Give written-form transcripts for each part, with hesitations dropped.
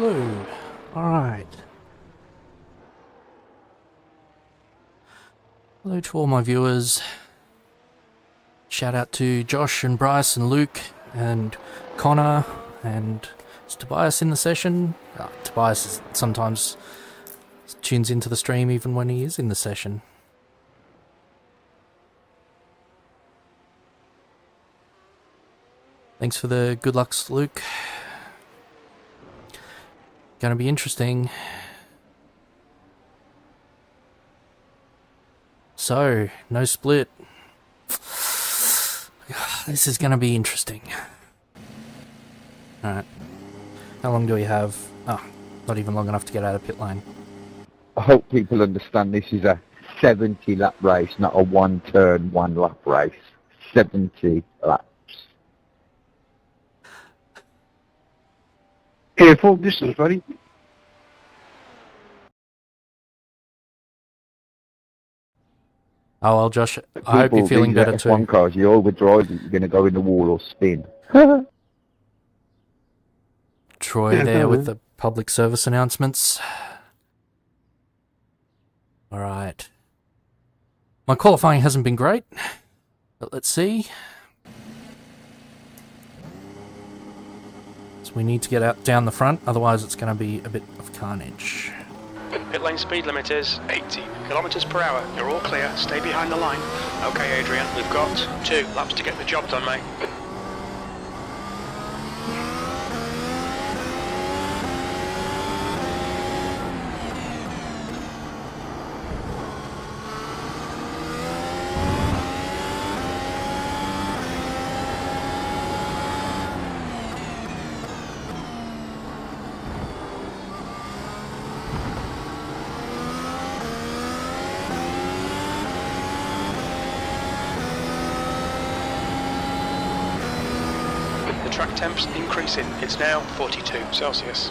Blue. Alright. Hello to all my viewers. Shout out to Josh and Bryce and Luke and Connor, and is Tobias in the session? Tobias sometimes tunes into the stream even when he is in the session. Thanks for the good lucks, Luke. Gonna be interesting. So, no split. This is gonna be interesting. Alright. How long do we have? Oh, not even long enough to get out of pit lane. I hope people understand this is a 70 lap race, not a one turn, one lap race. 70 laps. Yeah, full distance, buddy. Oh well, Josh, I hope you're feeling better too. F1 cars, you overdrive it, you're going to go in the wall or spin. Troy there with the public service announcements. Alright. My qualifying hasn't been great, but let's see. So we need to get out down the front, otherwise it's going to be a bit of carnage. Pit lane speed limit is 80 kilometers per hour. You're all clear. Stay behind the line. Okay, Adrian, we've got 2 laps to get the job done, mate. Track temps increasing. It's now 42 Celsius.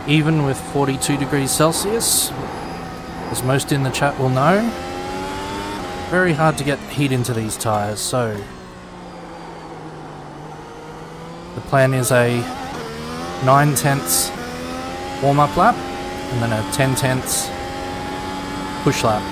Even with 42 degrees Celsius, as most in the chat will know, very hard to get heat into these tyres, so the plan is a 9/10 warm-up lap and then a 10/10 push lap.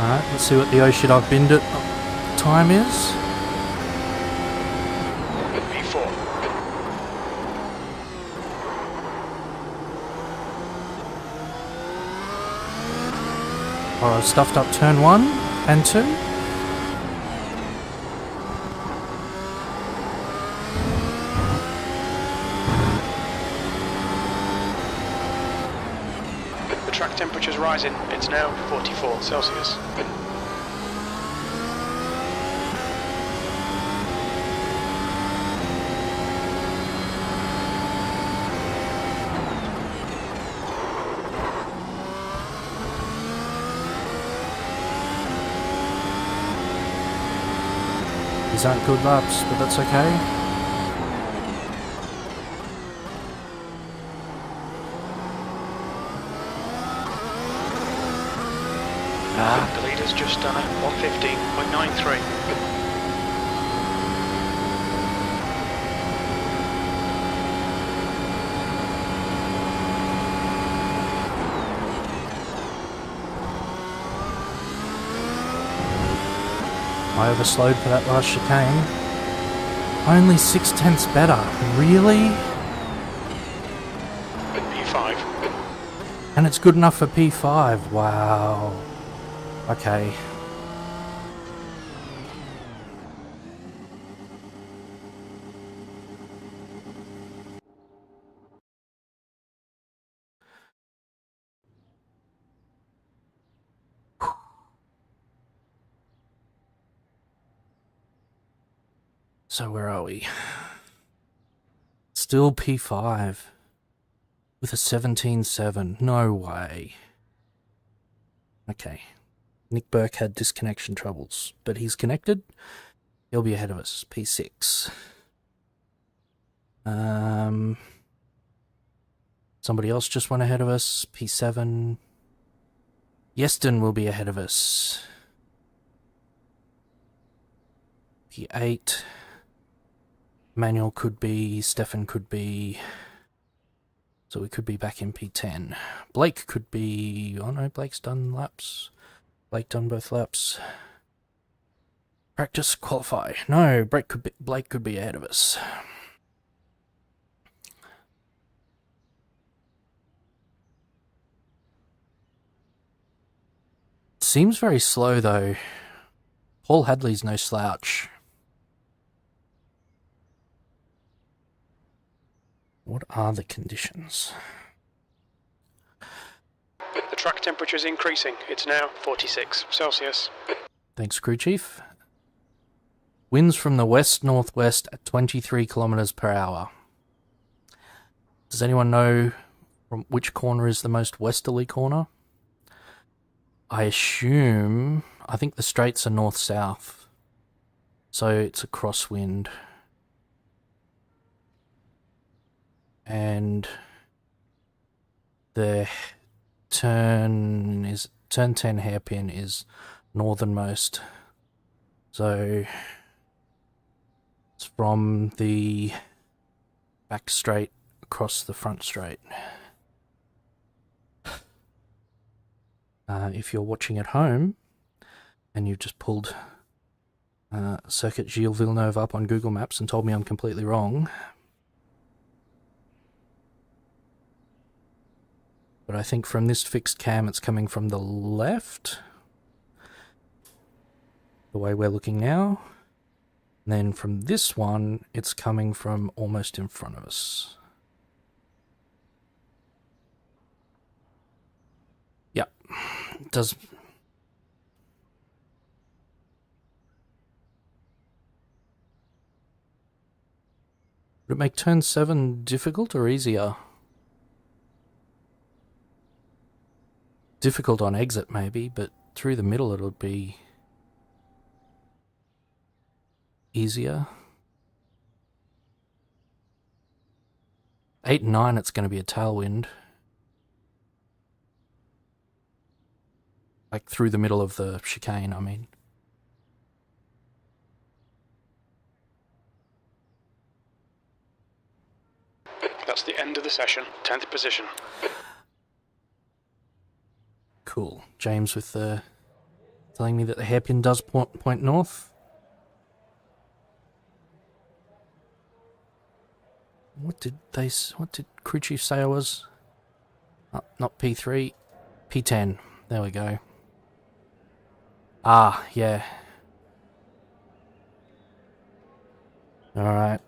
Alright, let's see what the oh shit I've binned it time is. P4. Alright, I've stuffed up turn 1 and 2. The track temperature's rising. It's now 44 Celsius. These aren't good laps, but that's okay. The leader's just done a 1:15.93. I overslowed for that last chicane. Only 6/10 better. Really? P5. And it's good enough for P5. Wow. Okay. So where are we? Still P5 with a 17.7. No way. Okay. Nick Burke had disconnection troubles, but he's connected. He'll be ahead of us. P6. Somebody else just went ahead of us. P7. Yeston will be ahead of us. P8. Manuel could be, Stefan could be, so we could be back in P10. Blake could be, oh no, Blake's done laps. Blake done both laps. Practice, qualify. No, Blake could be ahead of us. Seems very slow though. Paul Hadley's no slouch. What are the conditions? The track temperature is increasing. It's now 46 Celsius. Thanks, crew chief. Winds from the west-northwest at 23 kilometers per hour. Does anyone know from which corner is the most westerly corner? I think the straights are north-south. So it's a crosswind. And the turn 10 hairpin is northernmost. So it's from the back straight across the front straight. If you're watching at home and you've just pulled Circuit Gilles Villeneuve up on Google Maps and told me I'm completely wrong, but I think from this fixed cam it's coming from the left, the way we're looking now. And then from this one, it's coming from almost in front of us. Yep, it does. Would it make turn 7 difficult or easier? Difficult on exit maybe, but through the middle it'll be easier. 8 and 9 it's going to be a tailwind. Like through the middle of the chicane, I mean. That's the end of the session. 10th position. Cool. James with the telling me that the hairpin does point north. What did crew chief say I was? Oh, not P3, P10. There we go. Ah, yeah. Alright.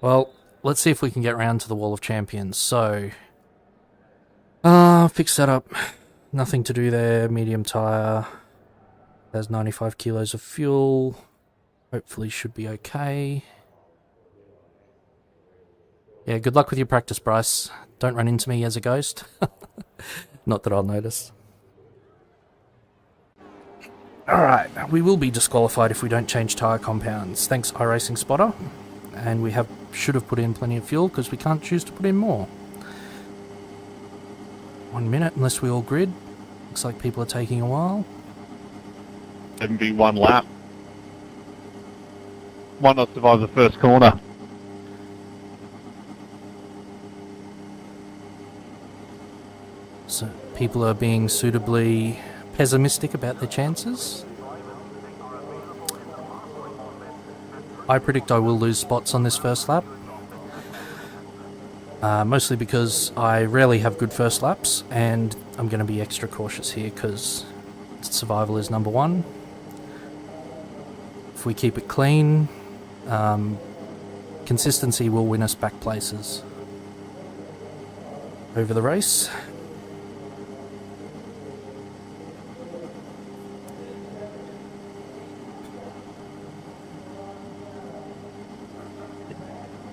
Well, let's see if we can get round to the Wall of Champions. So, fix that up. Nothing to do there. Medium tyre. Has 95 kilos of fuel. Hopefully should be okay. Yeah, good luck with your practice, Bryce. Don't run into me as a ghost. Not that I'll notice. Alright, we will be disqualified if we don't change tyre compounds. Thanks, iRacing Spotter. And we should have put in plenty of fuel because we can't choose to put in more. 1 minute unless we all grid. Looks like people are taking a while. 7v1 lap. Might not survive the first corner. So people are being suitably pessimistic about their chances. I predict I will lose spots on this first lap. Mostly because I rarely have good first laps, and I'm going to be extra cautious here because survival is number one. If we keep it clean, consistency will win us back places over the race.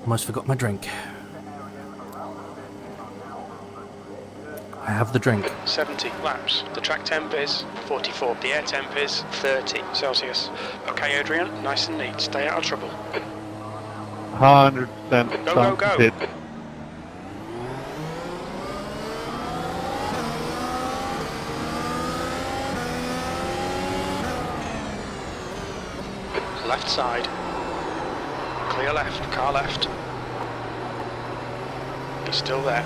Almost forgot my drink. I have the drink. 70 laps. The track temp is 44. The air temp is 30 Celsius. Okay, Adrian, nice and neat. Stay out of trouble. 100% Go, go, go. Pit. Left side. Clear left. Car left. He's still there.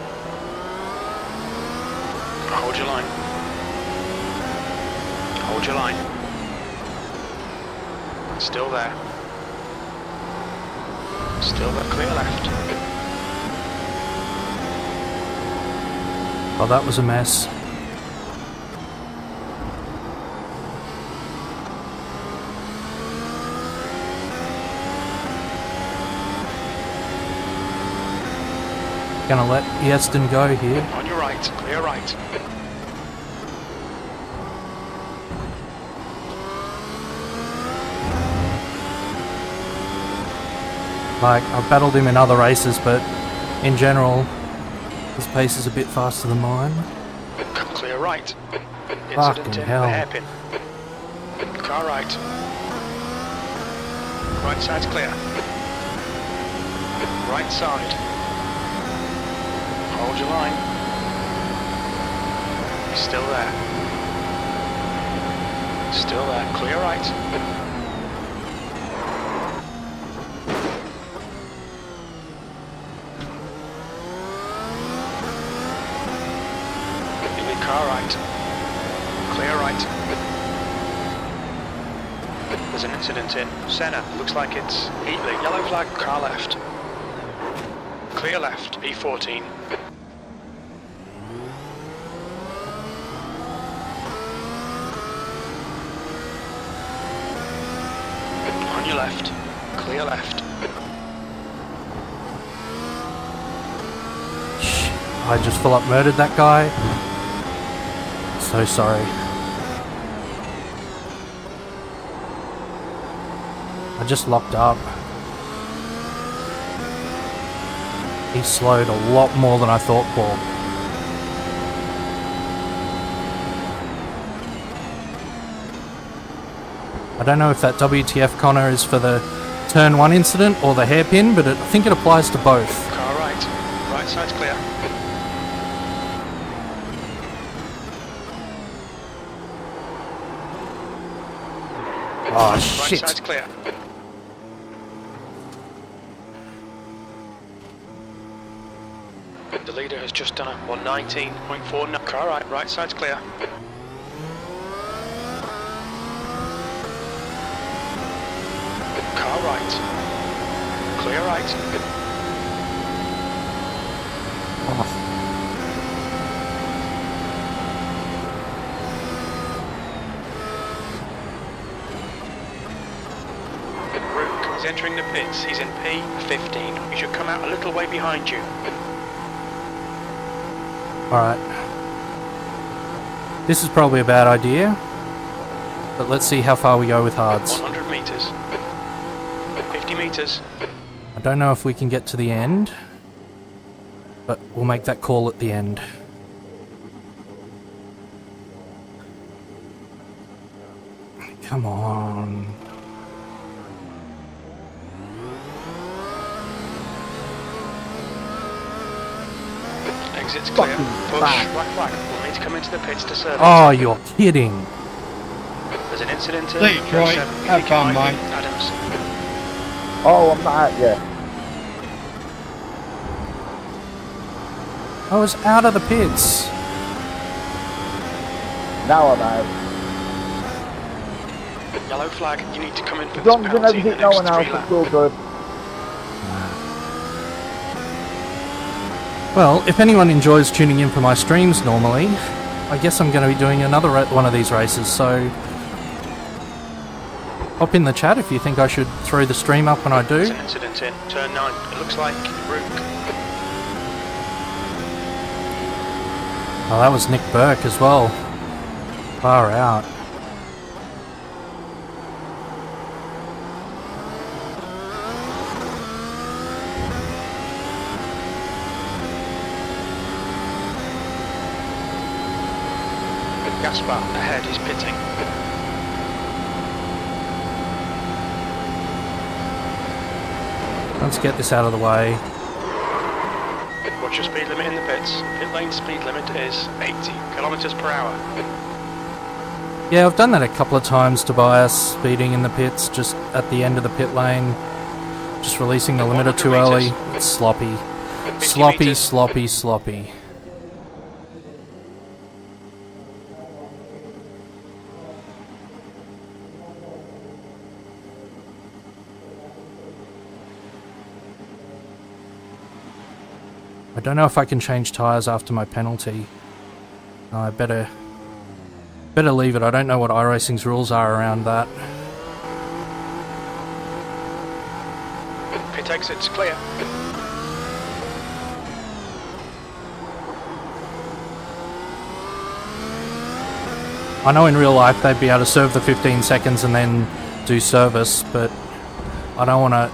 Hold your line. Hold your line. Still there. Still there. Clear left. Oh, that was a mess. Gonna let Easton go here. On your right. Clear right. Like, I've battled him in other races, but in general, his pace is a bit faster than mine. Clear right. Fucking Incident in hell. the hairpin. Car right. Right side's clear. Right side. Hold your line. He's still there. Still there. Clear right. Car right. Clear right. There's an incident in Senna. Looks like it's Heatley. Yellow flag. Car left. Clear left. E14. On your left. Clear left. I just full up murdered that guy. So sorry. I just locked up. He slowed a lot more than I thought for. I don't know if that WTF Connor is for the turn 1 incident or the hairpin, but I think it applies to both. Car right. Right side's clear. Oh Right shit. side's clear. The leader has just done a 119.4. Car right. Right side's clear. Car right. Clear right. Rook is entering the pits. He's in P15. He should come out a little way behind you. Alright. This is probably a bad idea, but let's see how far we go with hards. 100 meters. 50 meters. I don't know if we can get to the end, but we'll make that call at the end. Come on. Exit's clear. Fucking Push. bang. Black flag. We'll need to come into the pits to service. Oh, you're kidding. There's an incident in See you, Troy. 07. Have fun, mate. Adams. Oh, I'm not out yet. I was out of the pits. Now I'm out. Yellow flag. You need to come in for As this long as I penalty never in the hit no next one else, 3 it's laps. all good. Well, if anyone enjoys tuning in for my streams normally, I guess I'm going to be doing another one of these races, so hop in the chat if you think I should throw the stream up when I There's do. an incident in turn 9. It looks like Rook. Oh, that was Nick Burke as well. Far out. Gaspar ahead is pitting. Let's get this out of the way. Watch your speed limit in the pits. Pit lane speed limit is 80 kilometers per hour. Yeah, I've done that a couple of times, Tobias, speeding in the pits, just at the end of the pit lane. Just releasing the limiter too early. It's sloppy. 50 Sloppy, meters. sloppy, sloppy. I don't know if I can change tyres after my penalty. I better leave it. I don't know what iRacing's rules are around that. Pit exit's clear. I know in real life they'd be able to serve the 15 seconds and then do service, but I don't want to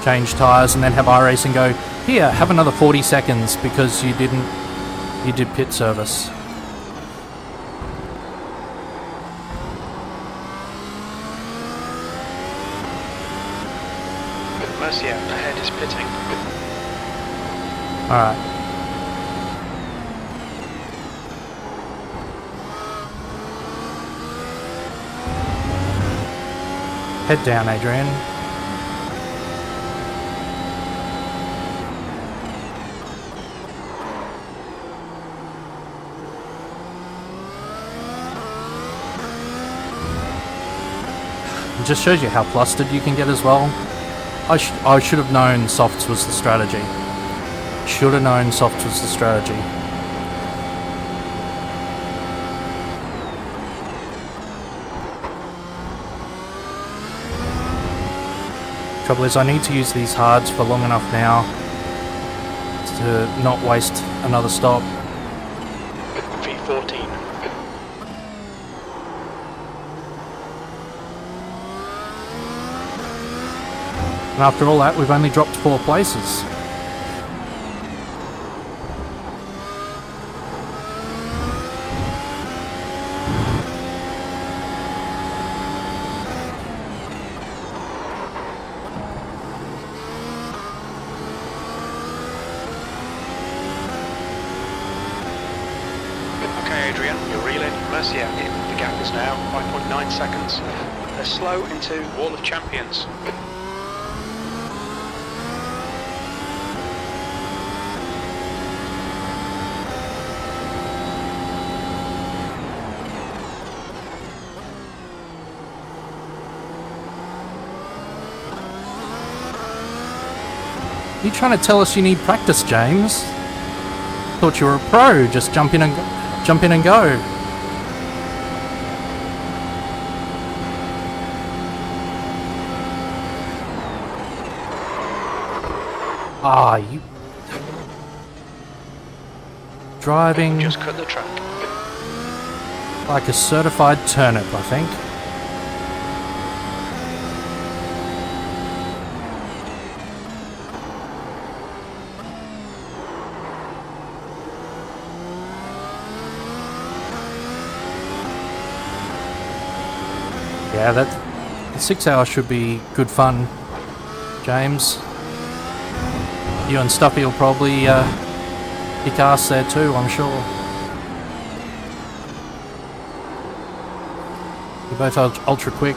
change tyres and then have iRacing go, here, have another 40 seconds because you did pit service. Mercier ahead is pitting. Alright. Head down, Adrian. It just shows you how flustered you can get as well. I should have known softs was the strategy. Should have known softs was the strategy. Trouble is, I need to use these hards for long enough now to not waste another stop. V14. And after all that, we've only dropped 4 places. Okay, Adrian, you're reeling. Mercier in. The gap is now 5.9 seconds. They're slow into Wall of Champions. You trying to tell us you need practice, James? Thought you were a pro. Just jump in and go. Ah, you driving Just cut the track. like a certified turnip, I think. Yeah, that 6 hours should be good fun, James. You and Stuffy will probably kick ass there too, I'm sure. You're both ultra quick.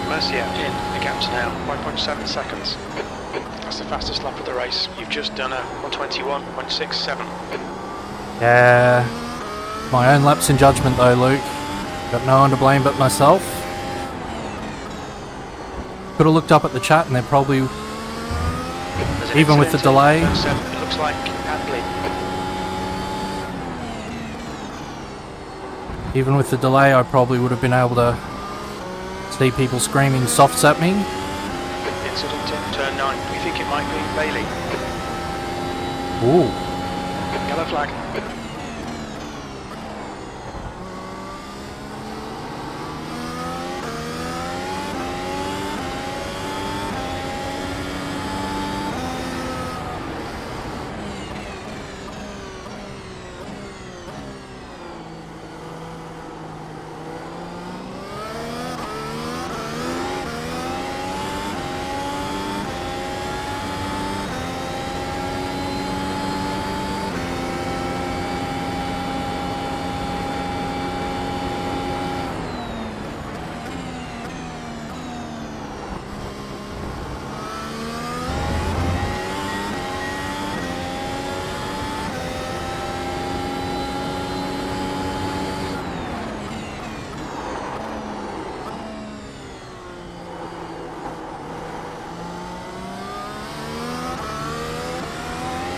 Mercier in. The gap's now 5.7 seconds. That's the fastest lap of the race. You've just done a 121.67. Yeah, my own lapse in judgment though, Luke. Got no one to blame but myself. Could have looked up at the chat and they're probably, even with the delay. It looks like Hadley. Even with the delay, I probably would have been able to see people screaming softs at me. Incident in turn 9. We think it might be Bailey. Ooh. Yellow flag.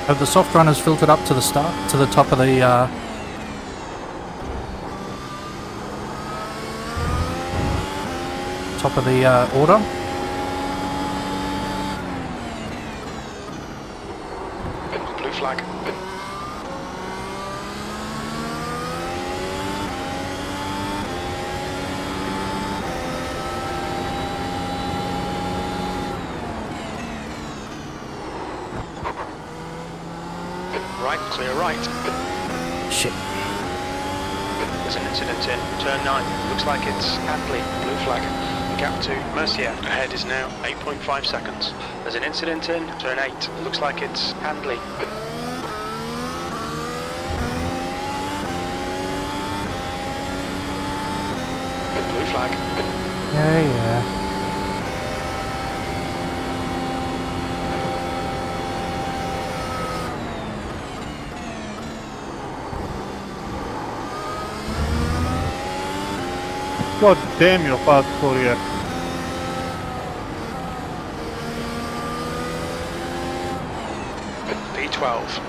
Have the soft runners filtered up to the start, to the top of the order? Blue flag. Right, clear right. Shit. There's an incident in turn 9. Looks like it's Hadley. Blue flag. The gap to Mercier ahead is now 8.5 seconds. There's an incident in turn 8. Looks like it's Handley. Blue flag. Yeah. God damn, you're fast, Claudia. P12.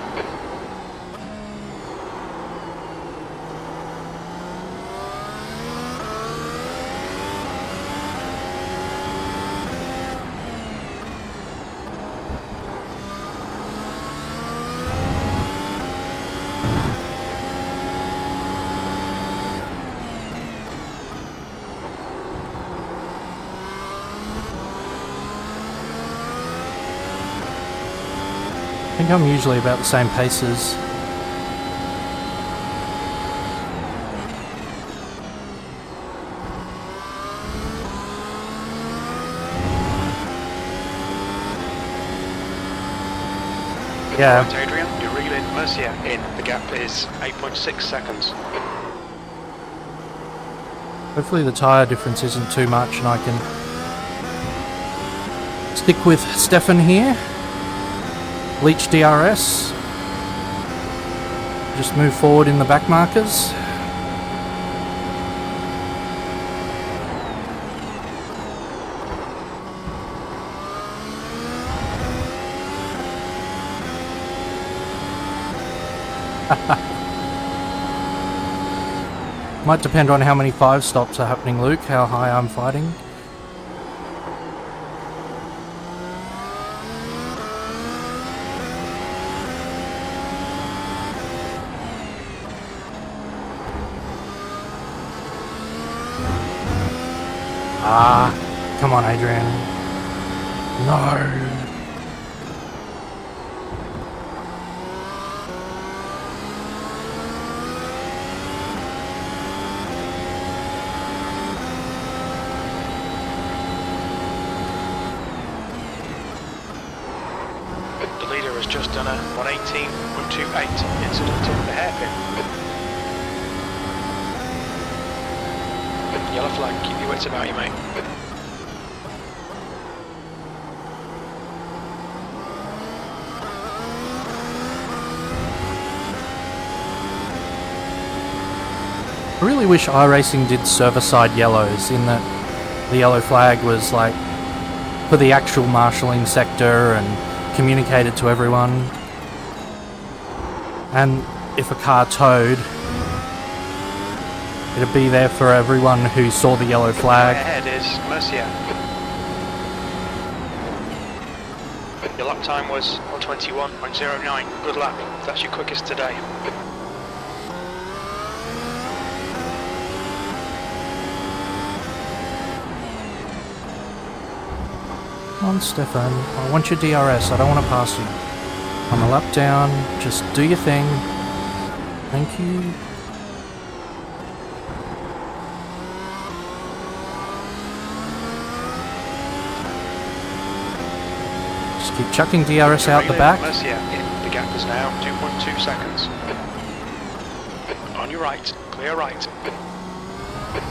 I think I'm usually about the same pace as yeah. Right, Adrian, you're reeling Mercier in. The gap is 8.6 seconds. Hopefully the tyre difference isn't too much and I can stick with Stefan here. Leech DRS. Just move forward in the back markers. Might depend on how many 5 stops are happening, Luke, how high I'm fighting. Ah, come on, Adrian. No. The leader has just done a 118.28 incident in the hairpin. Yellow flag, keep your wits about you, mate. I really wish iRacing did server-side yellows, in that the yellow flag was like for the actual marshalling sector and communicated to everyone. And if a car towed, it'd be there for everyone who saw the yellow flag. Ahead is Mercier. Your lap time was 1:21.09. Good lap. That's your quickest today. Come on, Stefan. I want your DRS. I don't want to pass you. I'm a lap down. Just do your thing. Thank you. Just keep chucking DRS out the back. Mercier. The gap is now 2.2 seconds. On your right. Clear right.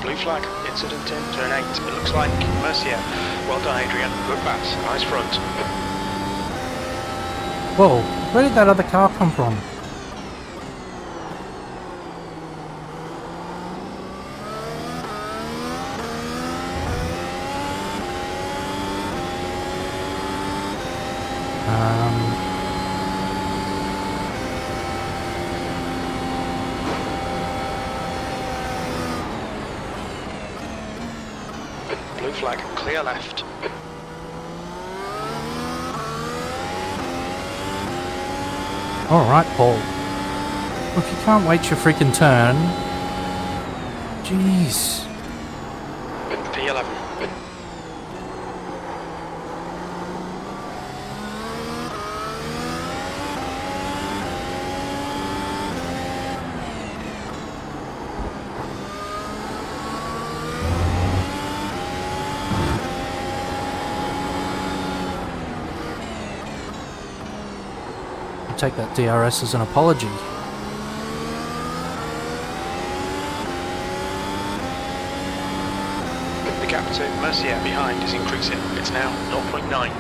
Blue flag. Incident in turn 8. It looks like Mercier. Well done, Adrian. Good pass. Nice front. Whoa, where did that other car come from? Blue flag. Clear left. Alright, Paul. Look, you can't wait your freaking turn. Jeez. P11. Take that DRS as an apology. The gap to Mercier behind is increasing. It's now 0.9.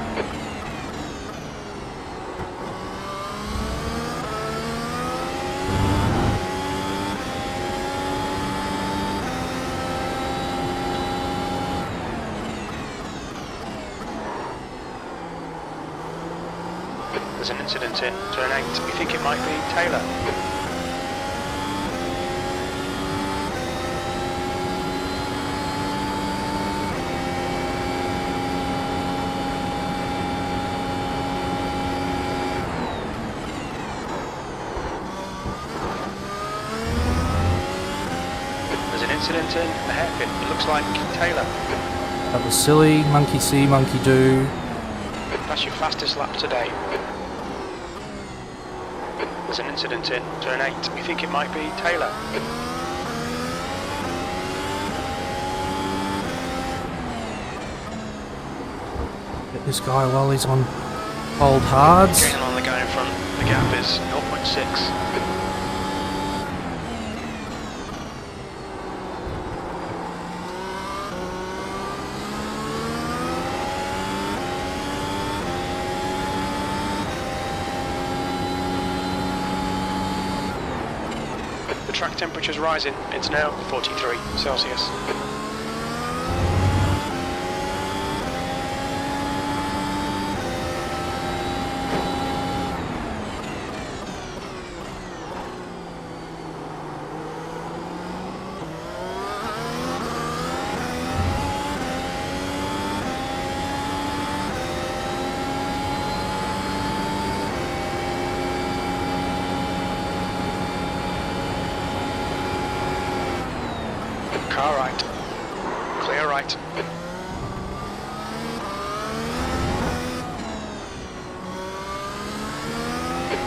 There's an incident in turn 8. We think it might be Taylor. There's an incident in the hairpin. It looks like Taylor. That was silly. Monkey see, monkey do. That's your fastest lap today. There's an incident in turn 8. We think it might be Taylor. Get this guy while he's on hold hards. Getting on the guy in front. The gap is 0.6. track temperature's rising. It's now 43 Celsius. Car right. Clear right.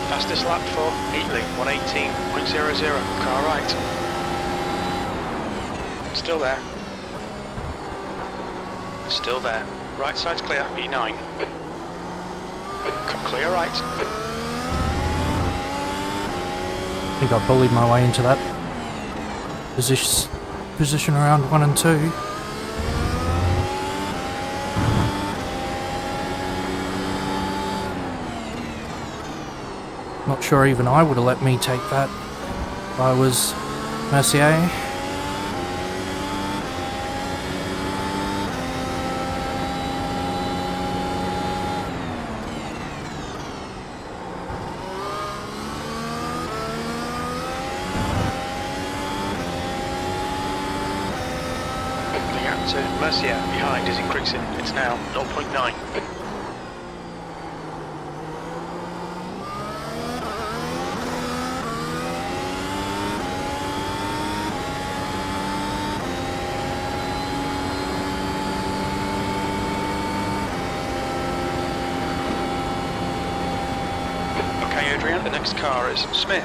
Fastest lap for Heatley, 118.00. Car right. Still there. Still there. Right side's clear, E9. Clear right. I think I bullied my way into that position around 1 and 2. Not sure even I would have let me take that if I was Mercier. So Mercier behind is increasing. It's now 0.9. Okay, Adrian, the next car is Smith.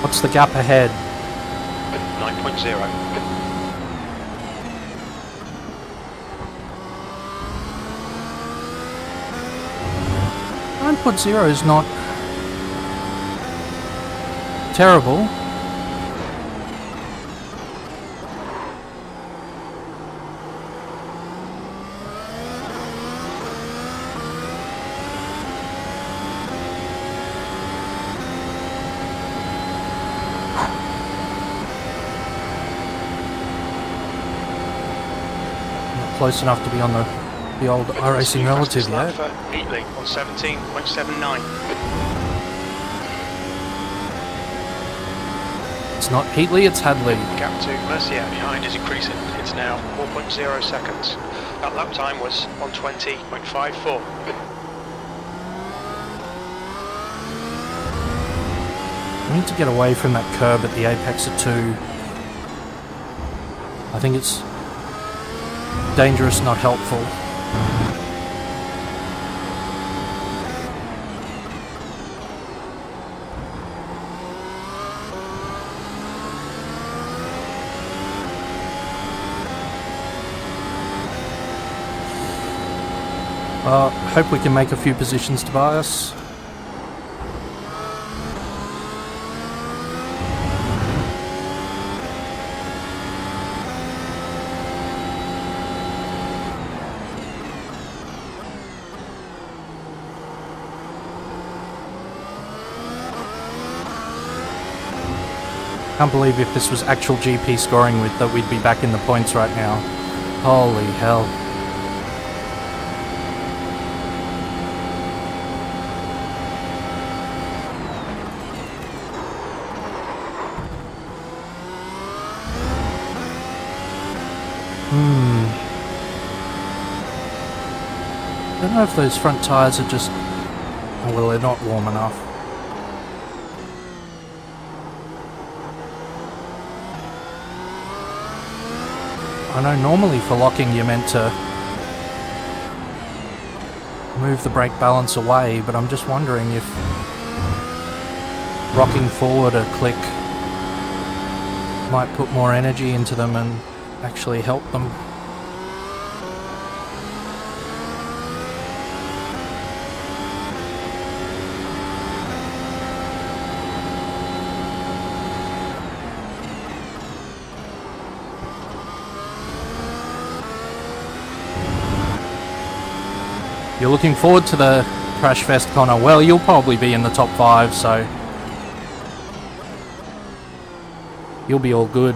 What's the gap ahead? 9.0. 9.0 is not terrible. Close enough to be on the old iRacing relative yet. For Heatley on 17.79. It's not Heatley, it's Hadley. Gap to Mercier behind is increasing. It's now 4.0 seconds. That lap time was 120.54. I need to get away from that curb at the apex of 2. I think it's dangerous, not helpful. Hope we can make a few positions, Tobias. Can't believe if this was actual GP scoring with that we'd be back in the points right now. Holy hell. I don't know if those front tyres are just... oh, well, they're not warm enough. I know normally for locking you're meant to move the brake balance away, but I'm just wondering if rocking forward a click might put more energy into them and actually help them. You're looking forward to the Crash Fest, Connor? Well, you'll probably be in the top 5, so you'll be all good.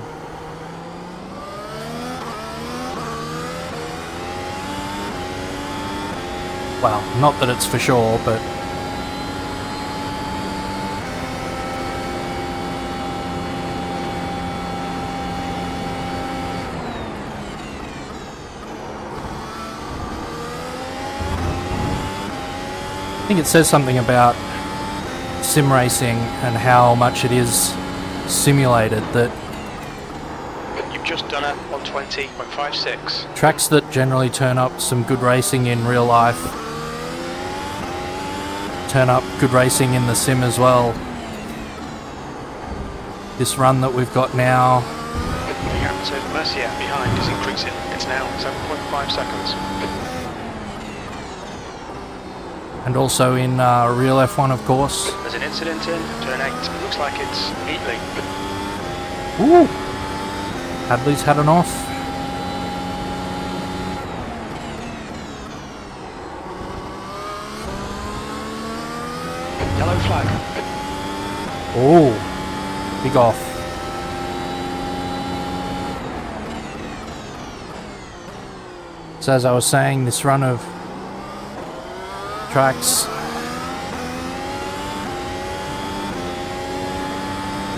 Well, not that it's for sure, but I think it says something about sim racing and how much it is simulated, that You've just done a 120.56. tracks that generally turn up some good racing in real life turn up good racing in the sim as well. This run that we've got now, The gap to Mercier behind is increasing. It's now 7.5 seconds. and also in real F1 of course. There's an incident in turn 8. It looks like it's Heatley. Ooh! Hadley's had an off. Yellow flag. Oh, big off. So as I was saying, this run of tracks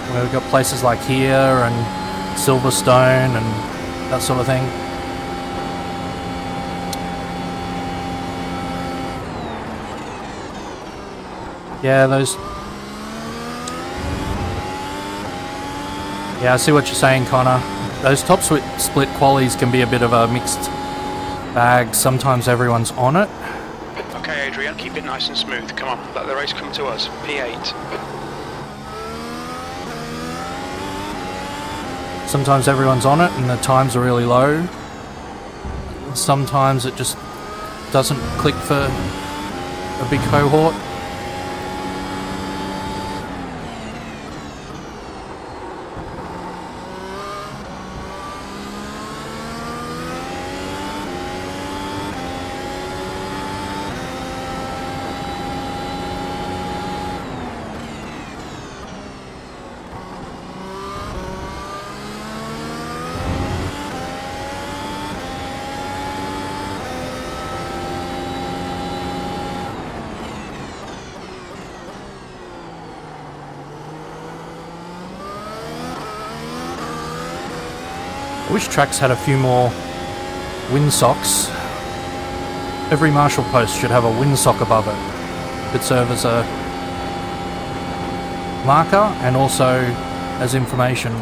where we've got places like here and Silverstone and that sort of thing. Yeah, those... Yeah, I see what you're saying, Connor. Those top split qualies can be a bit of a mixed bag. Sometimes everyone's on it. Okay, Adrian, keep it nice and smooth. Come on, let the race come to us. P8. Sometimes everyone's on it and the times are really low. Sometimes it just doesn't click for a big cohort. I wish tracks had a few more windsocks. Every marshal post should have a windsock above it. Could serve as a marker and also as information.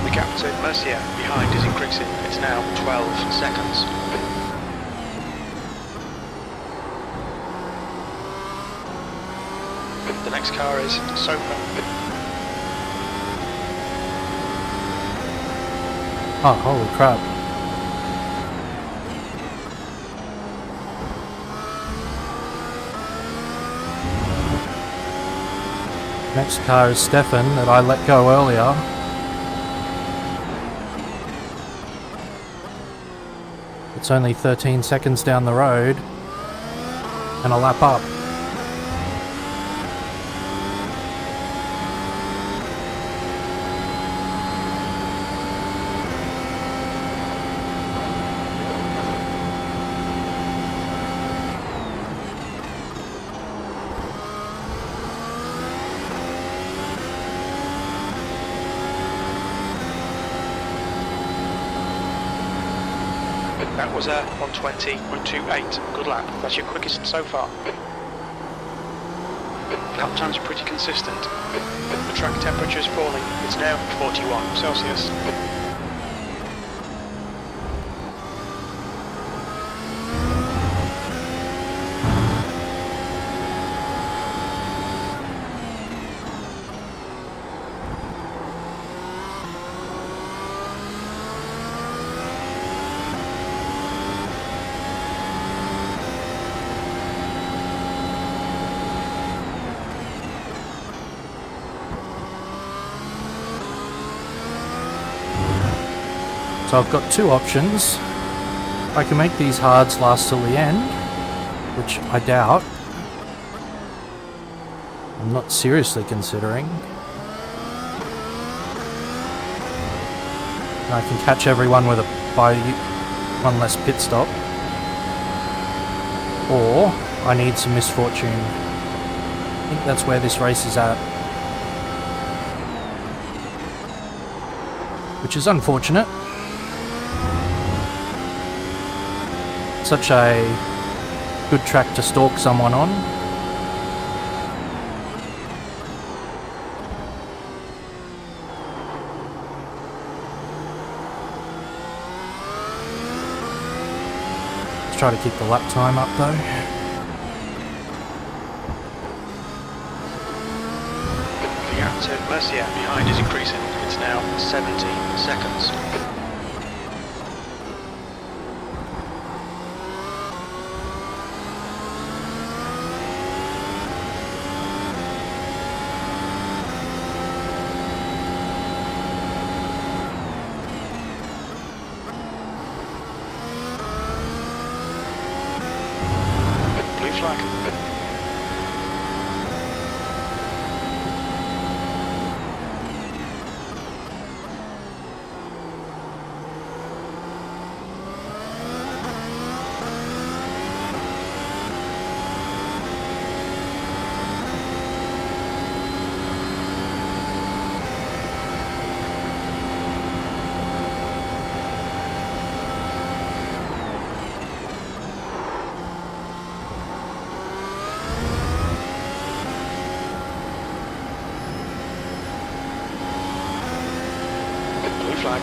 The gap to Mercier behind is increasing. It's now 12 seconds. The next car is Soper. Oh, holy crap. Next car is Stefan that I let go earlier. It's only 13 seconds down the road and a lap up. That was a 1:20.28. Good lap. That's your quickest so far. Lap times are pretty consistent. The track temperature is falling. It's now 41 Celsius. So I've got two options. I can make these hards last till the end, which I doubt. I'm not seriously considering. And I can catch everyone with by one less pit stop. Or I need some misfortune. I think that's where this race is at. Which is unfortunate. Such a good track to stalk someone on. Let's try to keep the lap time up though. The gap to Mercier behind is increasing. It's now 17 seconds. Flag.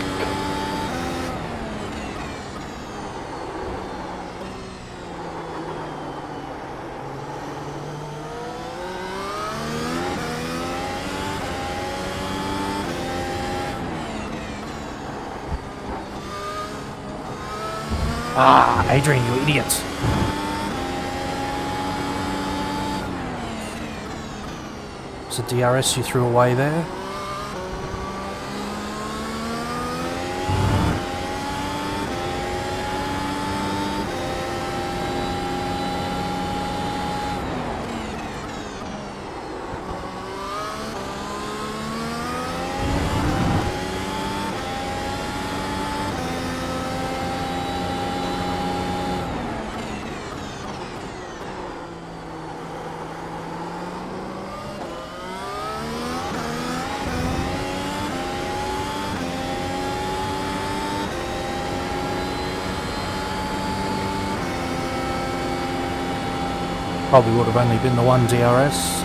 Ah, Adrian, you idiots. It's a DRS you threw away there. Probably would have only been the one DRS.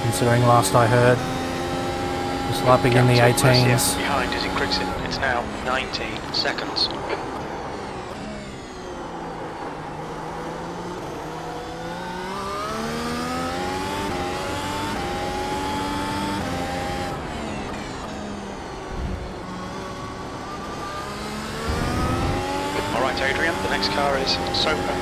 Considering last I heard, just lapping in the 18s. Behind is increasing. It's now 19 seconds. Alright Adrian, the next car is Soper.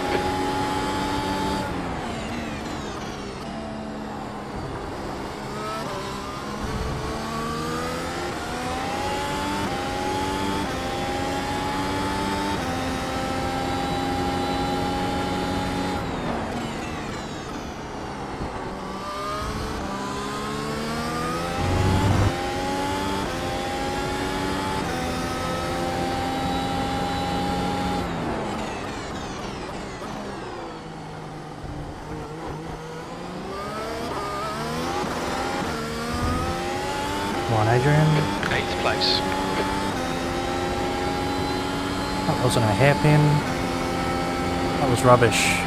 Adrian. 8th place. That wasn't a hairpin. That was rubbish.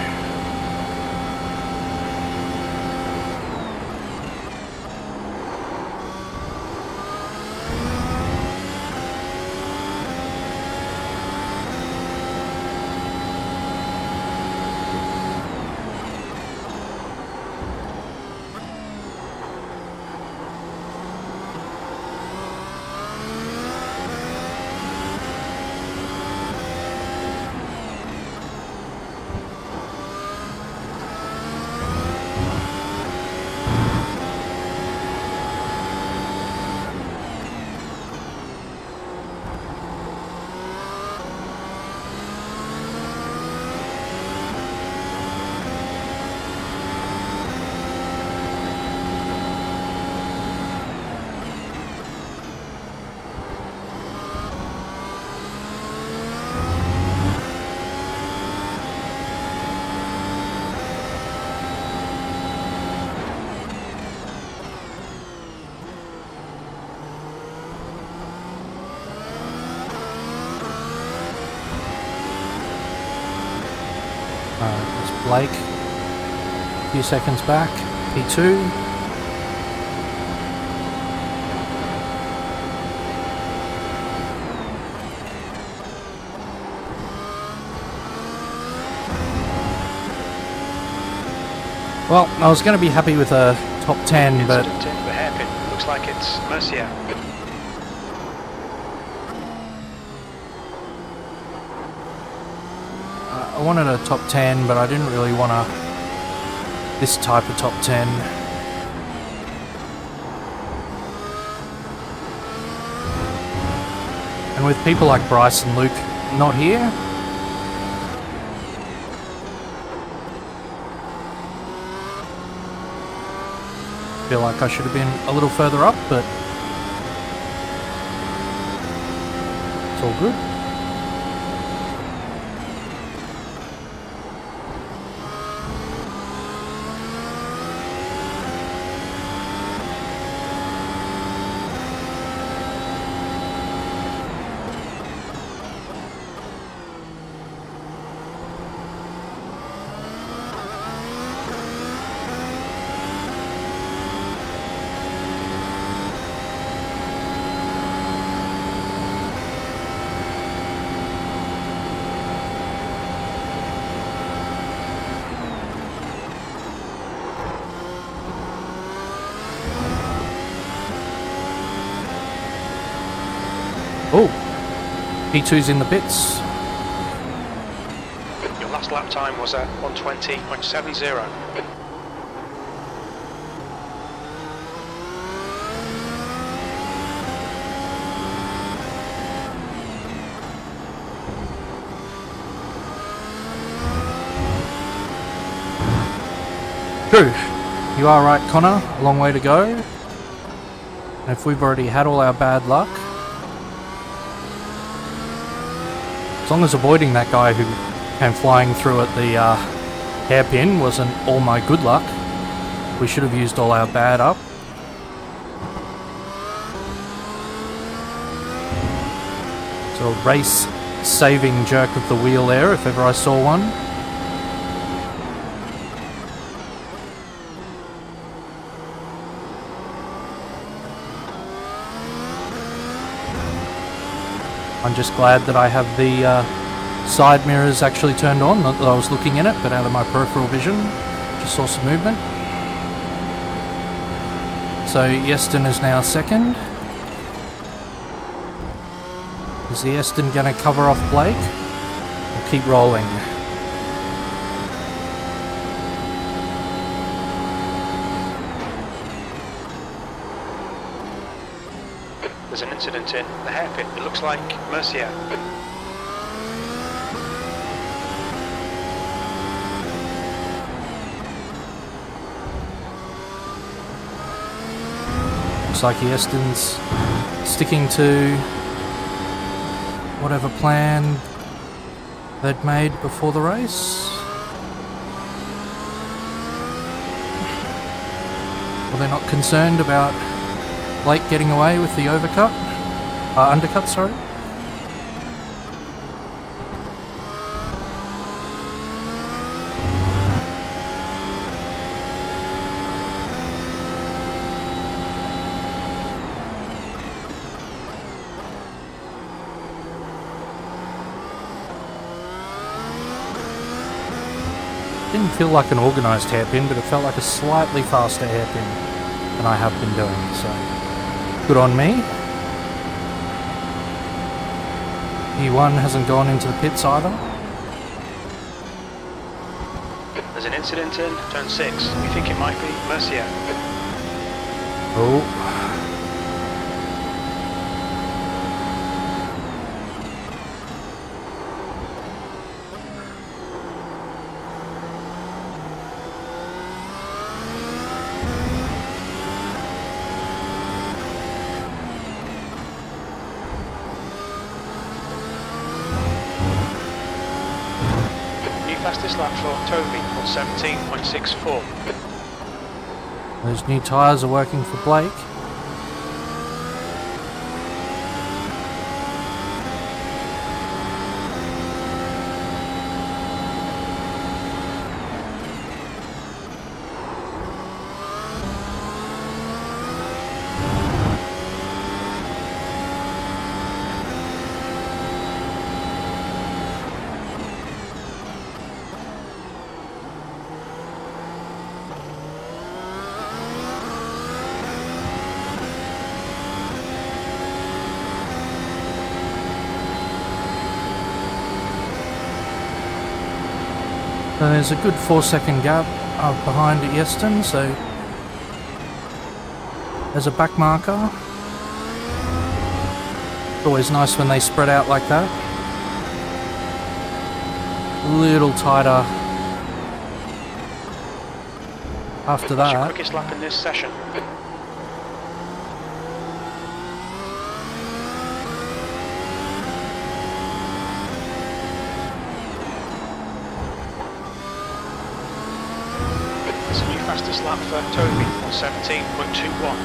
There's Blake. A few seconds back. P2. Well, I was going to be happy with a top 10, but Incident in the hairpin. Looks like it's Mercier. I wanted a top 10, but I didn't really want this type of top 10. And with people like Bryce and Luke not here, I feel like I should have been a little further up, but it's all good. Oh, P2's in the pits. Your last lap time was at 1:20.70. True. You are right, Connor. A long way to go. And if we've already had all our bad luck, as long as avoiding that guy who came flying through at the hairpin wasn't all my good luck, we should have used all our bad up. So a race-saving jerk of the wheel there, if ever I saw one. I'm just glad that I have the side mirrors actually turned on, not that I was looking in it, but out of my peripheral vision, just saw some movement. So Yeston is now second. Is the Yeston going to cover off Blake? Or keep rolling? There's an incident in the hairpin. It looks like Mercier. Looks like Yeston's sticking to whatever plan they'd made before the race. Well, they're not concerned about Blake getting away with the undercut, sorry. Didn't feel like an organised hairpin, but it felt like a slightly faster hairpin than I have been doing, so good on me. E1 hasn't gone into the pits either. There's an incident in turn 6. We think it might be Mercier. Oh. Fastest lap for Toby on 17.64. Those new tyres are working for Blake. There's a good 4-second gap behind Easton, so there's a back marker. Always nice when they spread out like that. A little tighter after That's your that. quickest lap in this session. It's a new fastest lap for Toby on 17.21.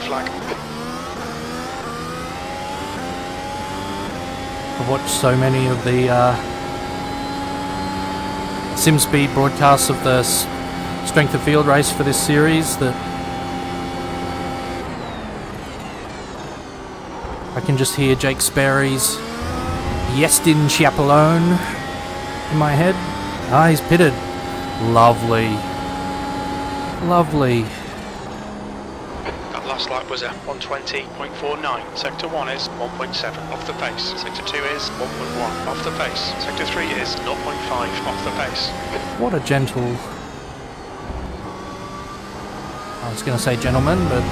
Flag. I've watched so many of the SimSpeed broadcasts of the strength of field race for this series that I can just hear Jake Sperry's Yestin Chiapolone in my head. Ah, he's pitted. Lovely. Lovely. Last lap was a 120.49. Sector 1 is 1.7 off the pace. Sector 2 is 1.1 off the pace. Sector 3 is 0.5 off the pace. What a gentle... I was going to say gentleman, but...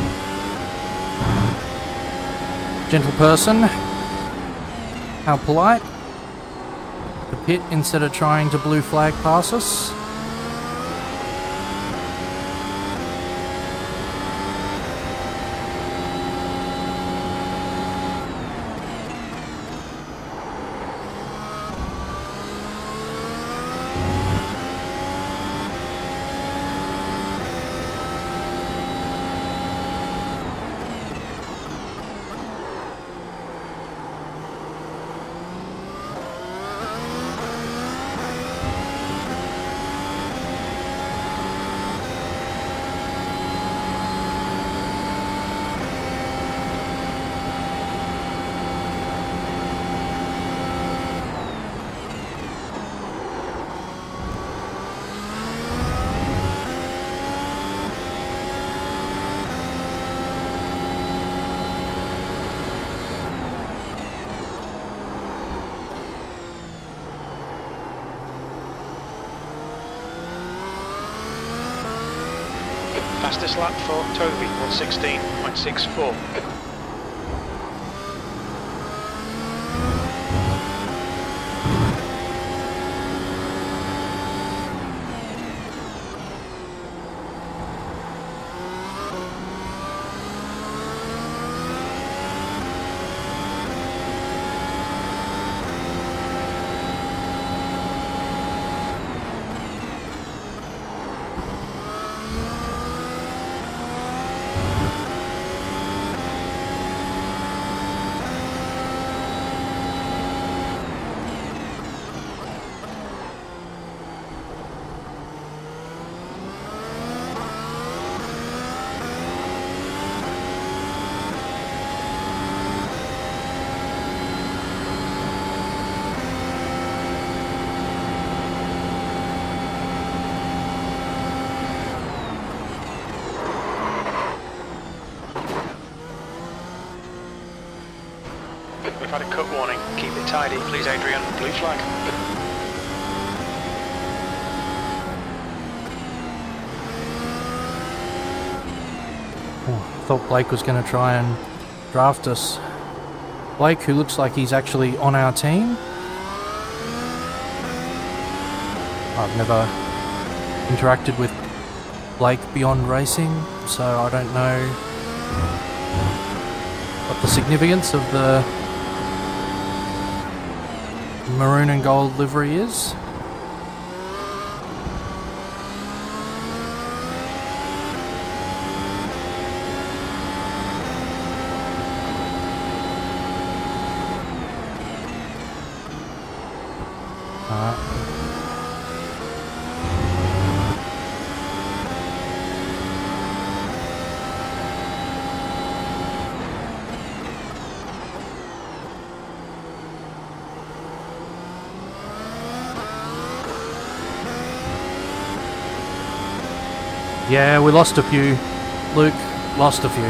gentle person. How polite. The pit instead of trying to blue flag pass us. Fastest lap for Toby, 1:16.64. We've had a cut warning. Keep it tidy, please, Adrian. Blue flag. Oh, I thought Blake was going to try and draft us. Blake, who looks like he's actually on our team. I've never interacted with Blake beyond racing, so I don't know what the significance of the maroon and gold livery is. Yeah, we lost a few. Luke, lost a few.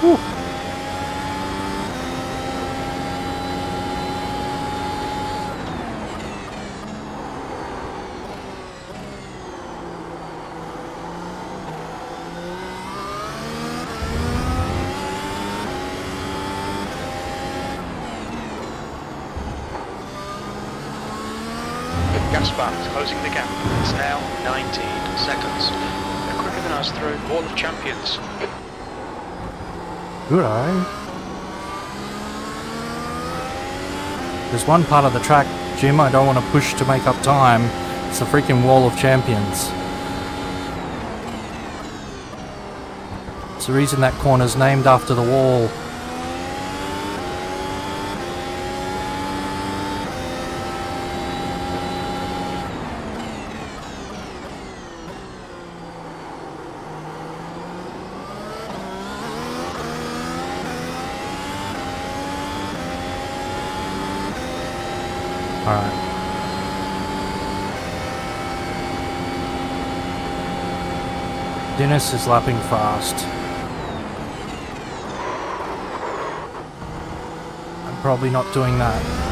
Whew. Gaspar is closing the gap. It's now 19 seconds. They're quicker than us through Wall of Champions. Good eye. There's one part of the track, Jim, I don't want to push to make up time. It's the freaking Wall of Champions. It's the reason that corner's named after the wall. Alright. Dennis is lapping fast. I'm probably not doing that.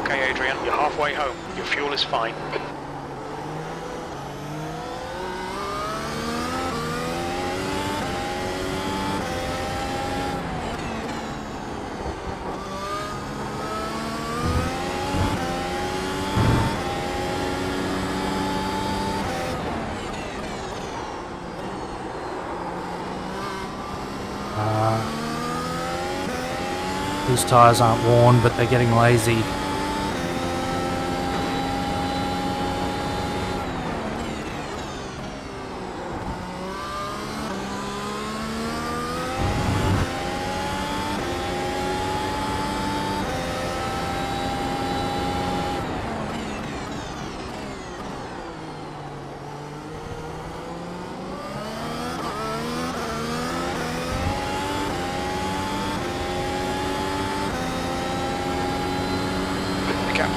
Okay, Adrian, you're halfway home. Your fuel is fine. These tyres aren't worn, but they're getting lazy.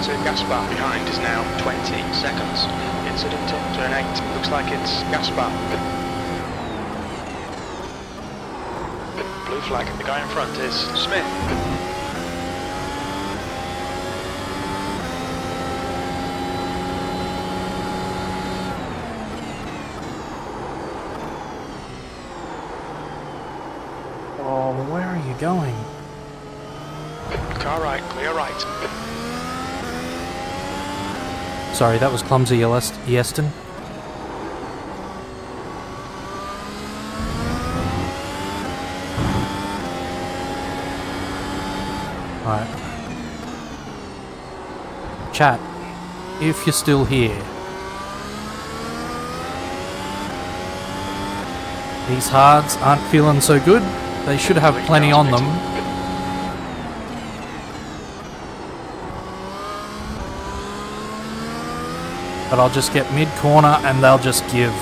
To Gaspar behind is now 20 seconds. Incident in turn 8. Looks like it's Gaspar. Blue flag. The guy in front is Smith. Oh, where are you going? Car right, clear right. Sorry, that was clumsy, Yeston. Alright. Chat, if you're still here, these hards aren't feeling so good. They should have plenty on them. But I'll just get mid-corner and they'll just give.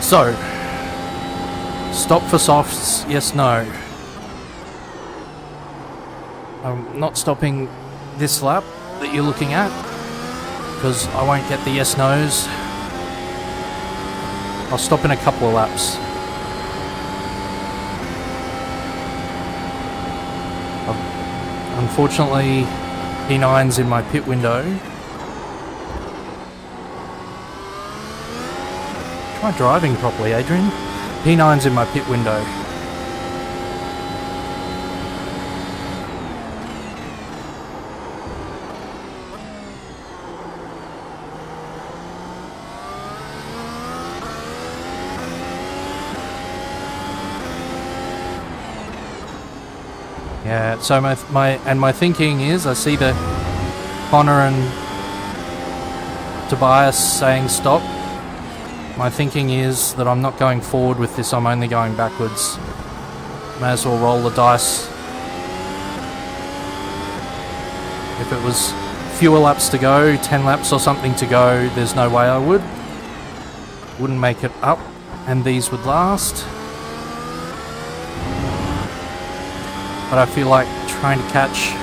So, stop for softs, yes, no. I'm not stopping this lap that you're looking at, because I won't get the yes, no's. I'll stop in a couple of laps. Unfortunately, P9's in my pit window. Try driving properly, Adrian. P9's in my pit window. Yeah, so my thinking is, I see the Connor and Tobias saying stop. My thinking is that I'm not going forward with this, I'm only going backwards. May as well roll the dice. If it was fewer laps to go, 10 laps or something to go, there's no way I would. Wouldn't make it up, and these would last. But I feel like trying to catch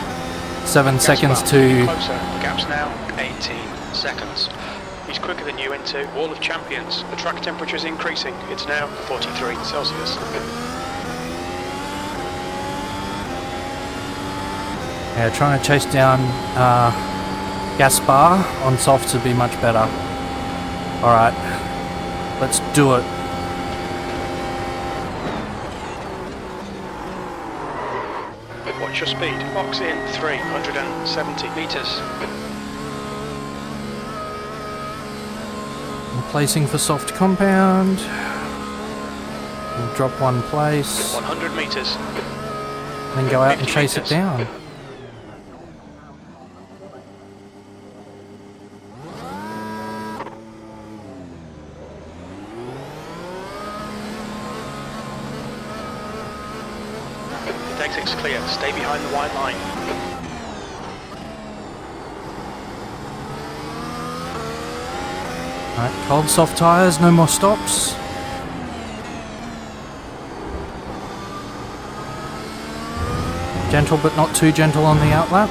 7 seconds to... Closer. The gap's now 18 seconds. He's quicker than you into Wall of Champions. The track temperature is increasing. It's now 43 Celsius. Yeah, trying to chase down Gaspar on softs would be much better. Alright, let's do it. Watch your speed. Box in 370 meters. Placing for soft compound. We'll drop one place. 100 meters. Then go out and chase it down. The exit's clear. Stay behind the white line. Alright, cold soft tyres, no more stops. Gentle but not too gentle on the outlap.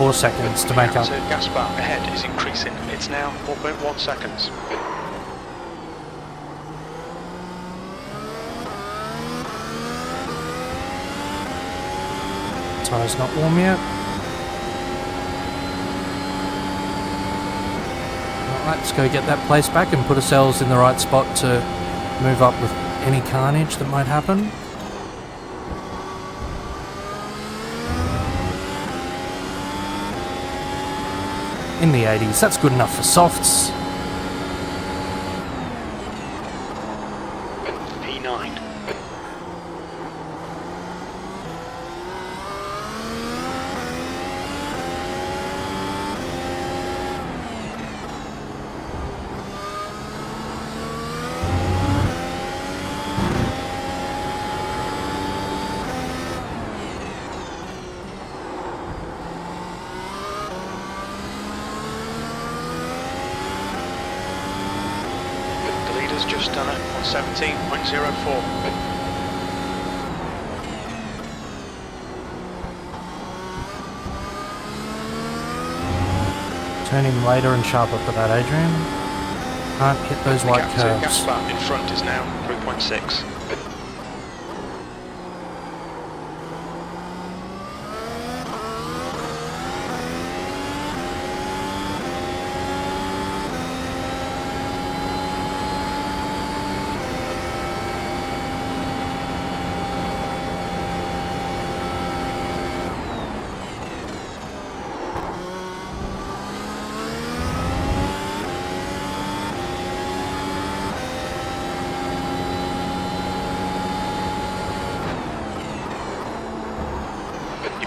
4 seconds to make up. So gas bar ahead is increasing. It's now 4.1 seconds. Tyre's not warm yet. Alright, let's go get that place back and put ourselves in the right spot to move up with any carnage that might happen. In the 80s, that's good enough for softs. P9. Just done it on 17.04. Turn in later and sharper for that, Adrian. Can't hit those white curves. Gas bar in front is now 3.6.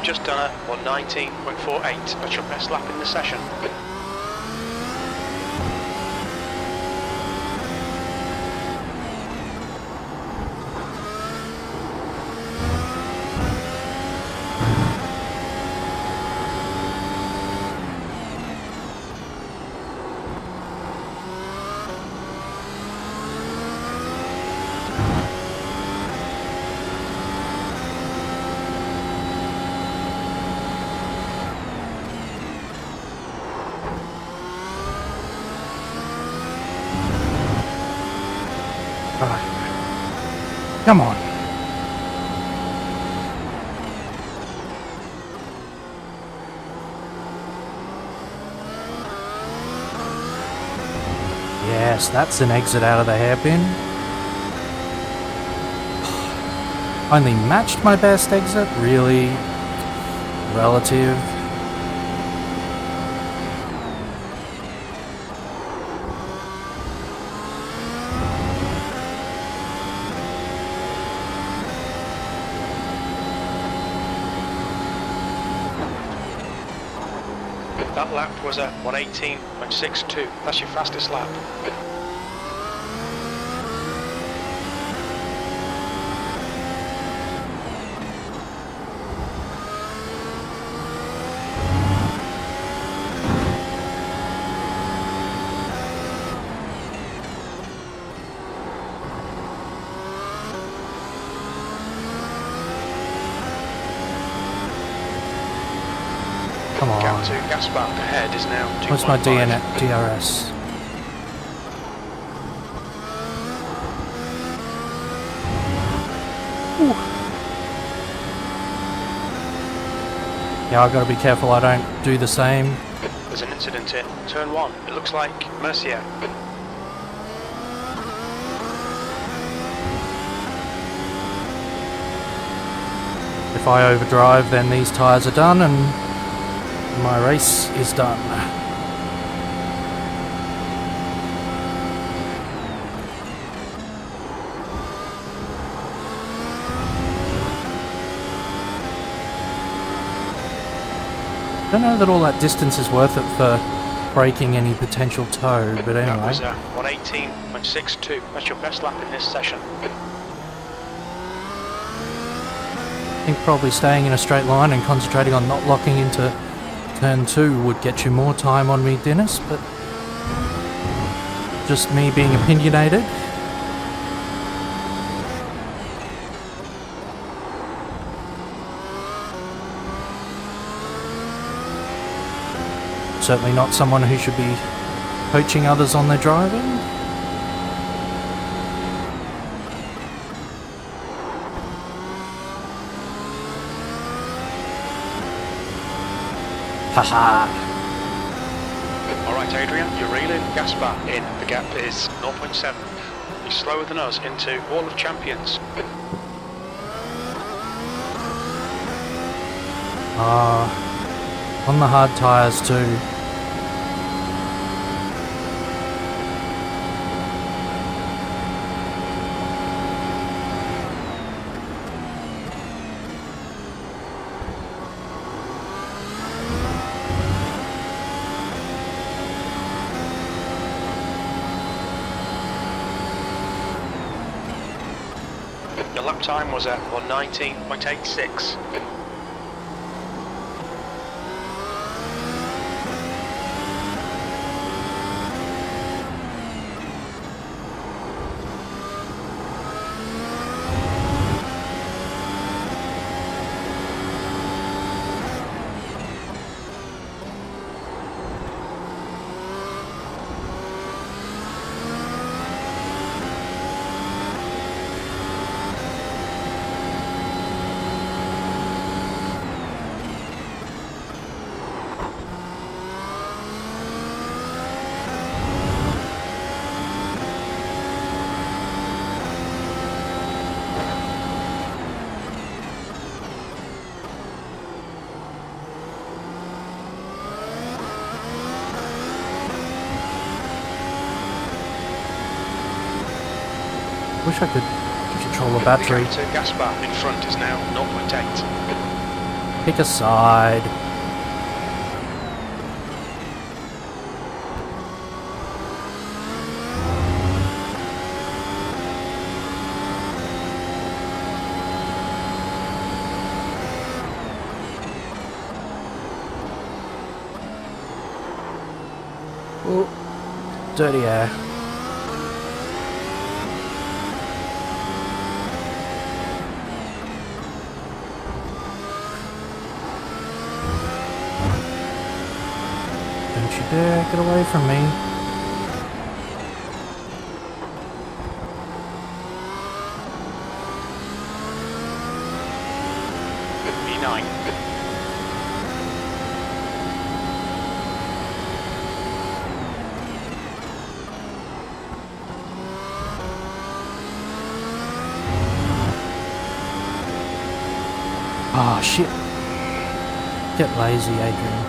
Just done it on 19.48. That's your best lap in the session. Come on. Yes, that's an exit out of the hairpin. Only matched my best exit? Really? Relative? That lap was a 118.62. That's your fastest lap. Come on. Gap 2 gas bar ahead is now 2.5. What's my DRS? Ooh. Yeah, I've got to be careful I don't do the same. There's an incident in turn 1. It looks like Mercier. If I overdrive, then these tyres are done and my race is done. Don't know that all that distance is worth it for breaking any potential tow, but anyway. That was 118.62. That's your best lap in this session. I think probably staying in a straight line and concentrating on not locking into turn 2 would get you more time on me, Dennis, but just me being opinionated. certainly not someone who should be coaching others on their driving. Haha! Alright Adrian, you're reeling. Gas bar in. The gap is 0.7. You're slower than us into Wall of Champions. On the hard tyres too. Your lap time was at 1:19.86. Wish I could control the battery. The gas bar in front is now 0.8. Pick a side. Oh, dirty air. Don't you dare get away from me. B9. Oh shit. Get lazy, Adrian.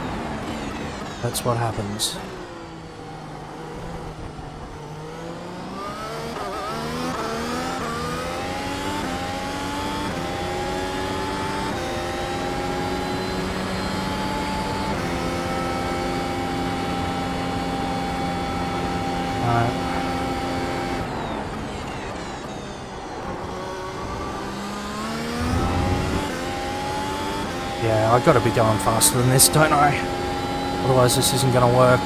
That's what happens. Yeah, I've got to be going faster than this, don't I? Otherwise this isn't going to work.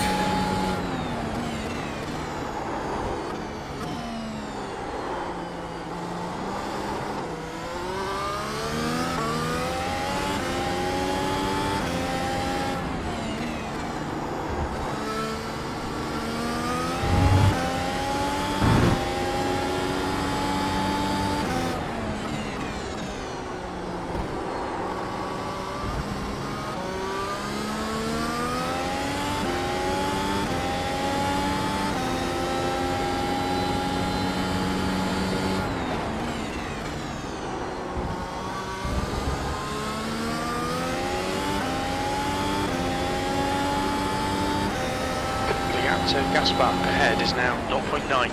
The gas bar ahead is now 0.9.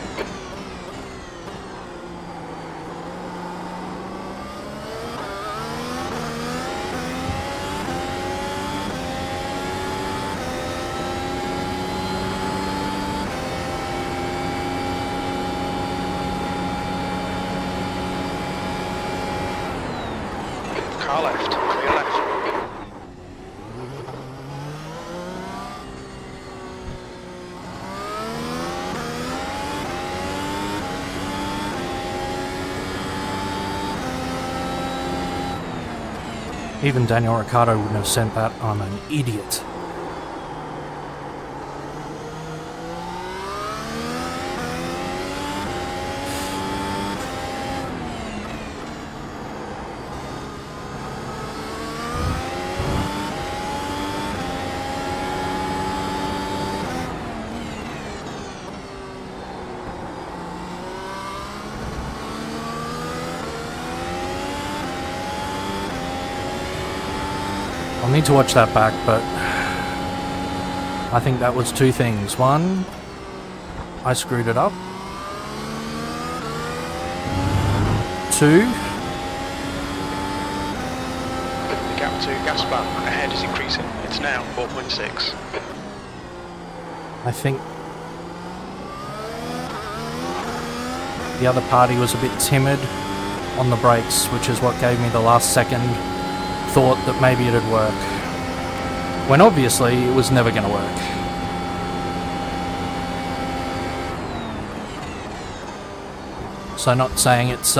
Car left, clear left. Even Daniel Ricciardo wouldn't have sent that. I'm an idiot. I'll need to watch that back, but I think that was two things. One, I screwed it up. Two, The gap to Gaspar ahead is increasing. It's now 4.6. I think the other party was a bit timid on the brakes, which is what gave me the last second thought that maybe it'd work. When obviously it was never going to work. So not saying it's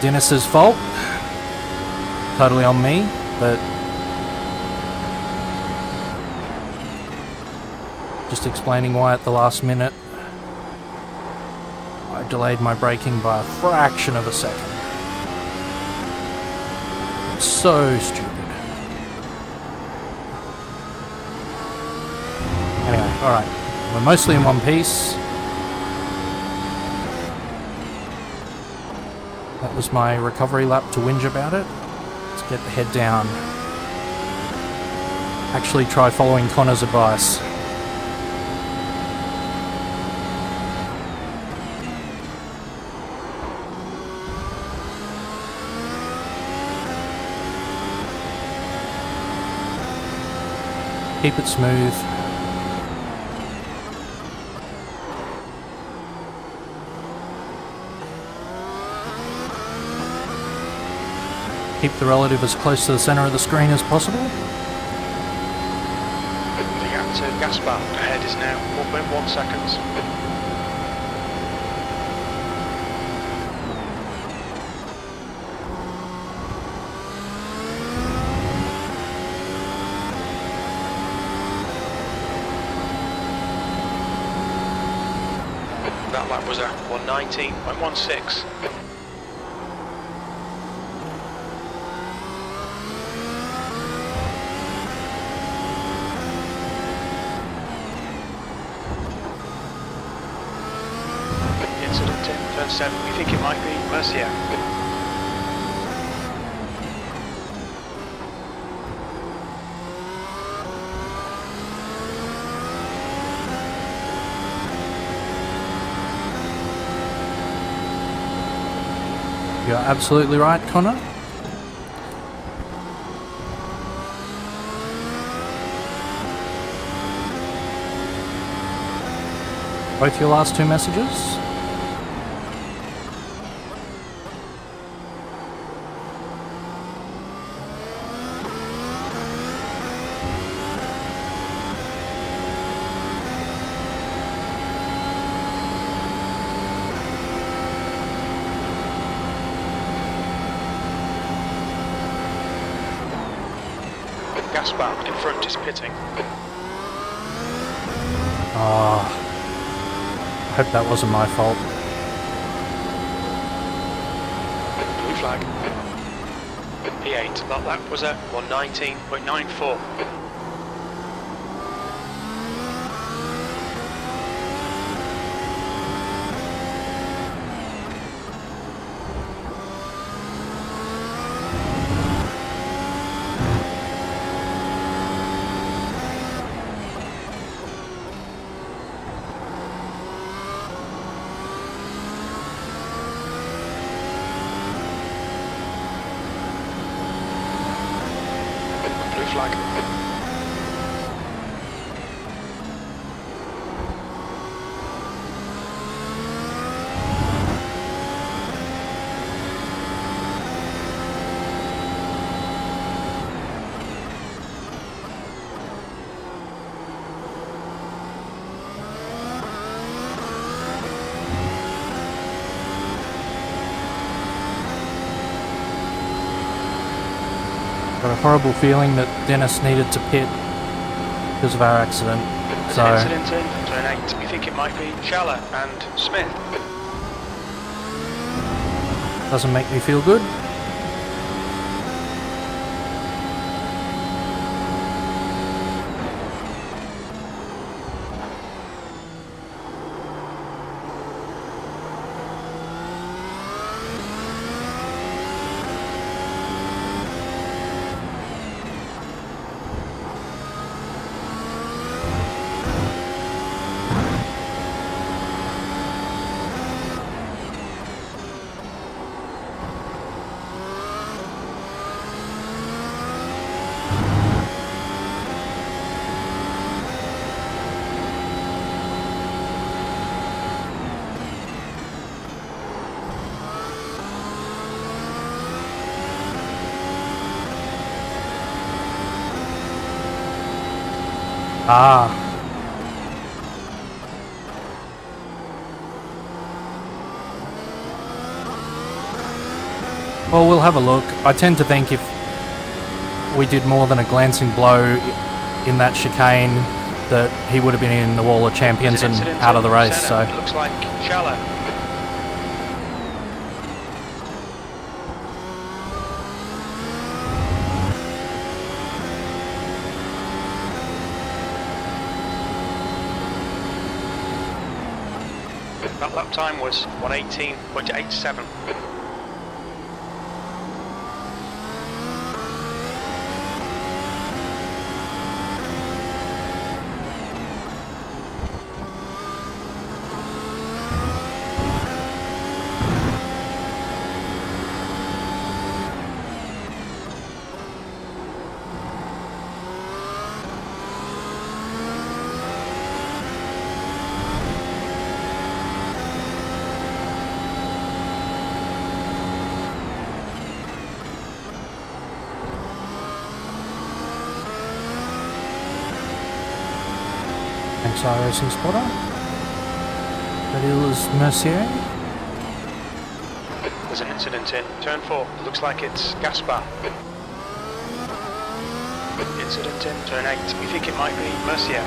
Dennis's fault, totally on me, but just explaining why at the last minute I delayed my braking by a fraction of a second. So stupid. Anyway, alright. We're mostly in one piece. That was my recovery lap to whinge about it. Let's get the head down. Actually try following Connor's advice. Keep it smooth. Keep the relative as close to the center of the screen as possible. The gap to Gaspar ahead is now 1.1 seconds. That lap was a 1:19.16. Incident in turn 7. We think it might be Mercier. You're absolutely right, Connor. Both your last two messages? Gaspar in front is pitting. I hope that wasn't my fault. Blue flag. P8. That lap was a 1:19.94. Flag. Got a horrible feeling that Dennis needed to pit because of our accident. There's So an incident in turn 8. We think it might be Schaller and Smith. doesn't make me feel good. Ah. Well, we'll have a look. I tend to think if we did more than a glancing blow in that chicane, that he would have been in the wall of champions and out of the race. So it looks like shallow. That lap time was 1:18.87. thanks iRacing spotter. That is Mercier. There's an incident in turn 4. It looks like it's Gaspar. Incident in turn 8. We think it might be Mercier.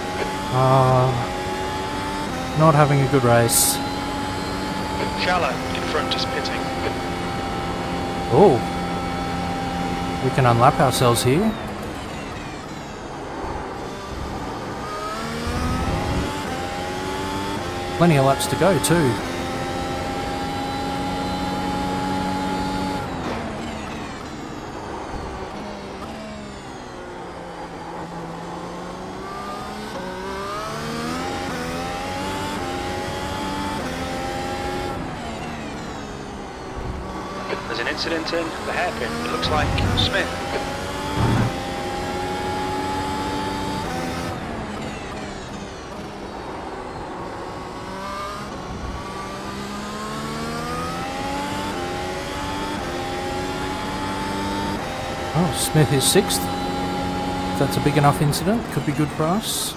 Not having a good race. Shallow in front is pitting. Oh, we can unlap ourselves here. Plenty of laps to go too. There's an incident in the hairpin. It looks like Smith. Oh, Smith is 6th. If that's a big enough incident, could be good for us.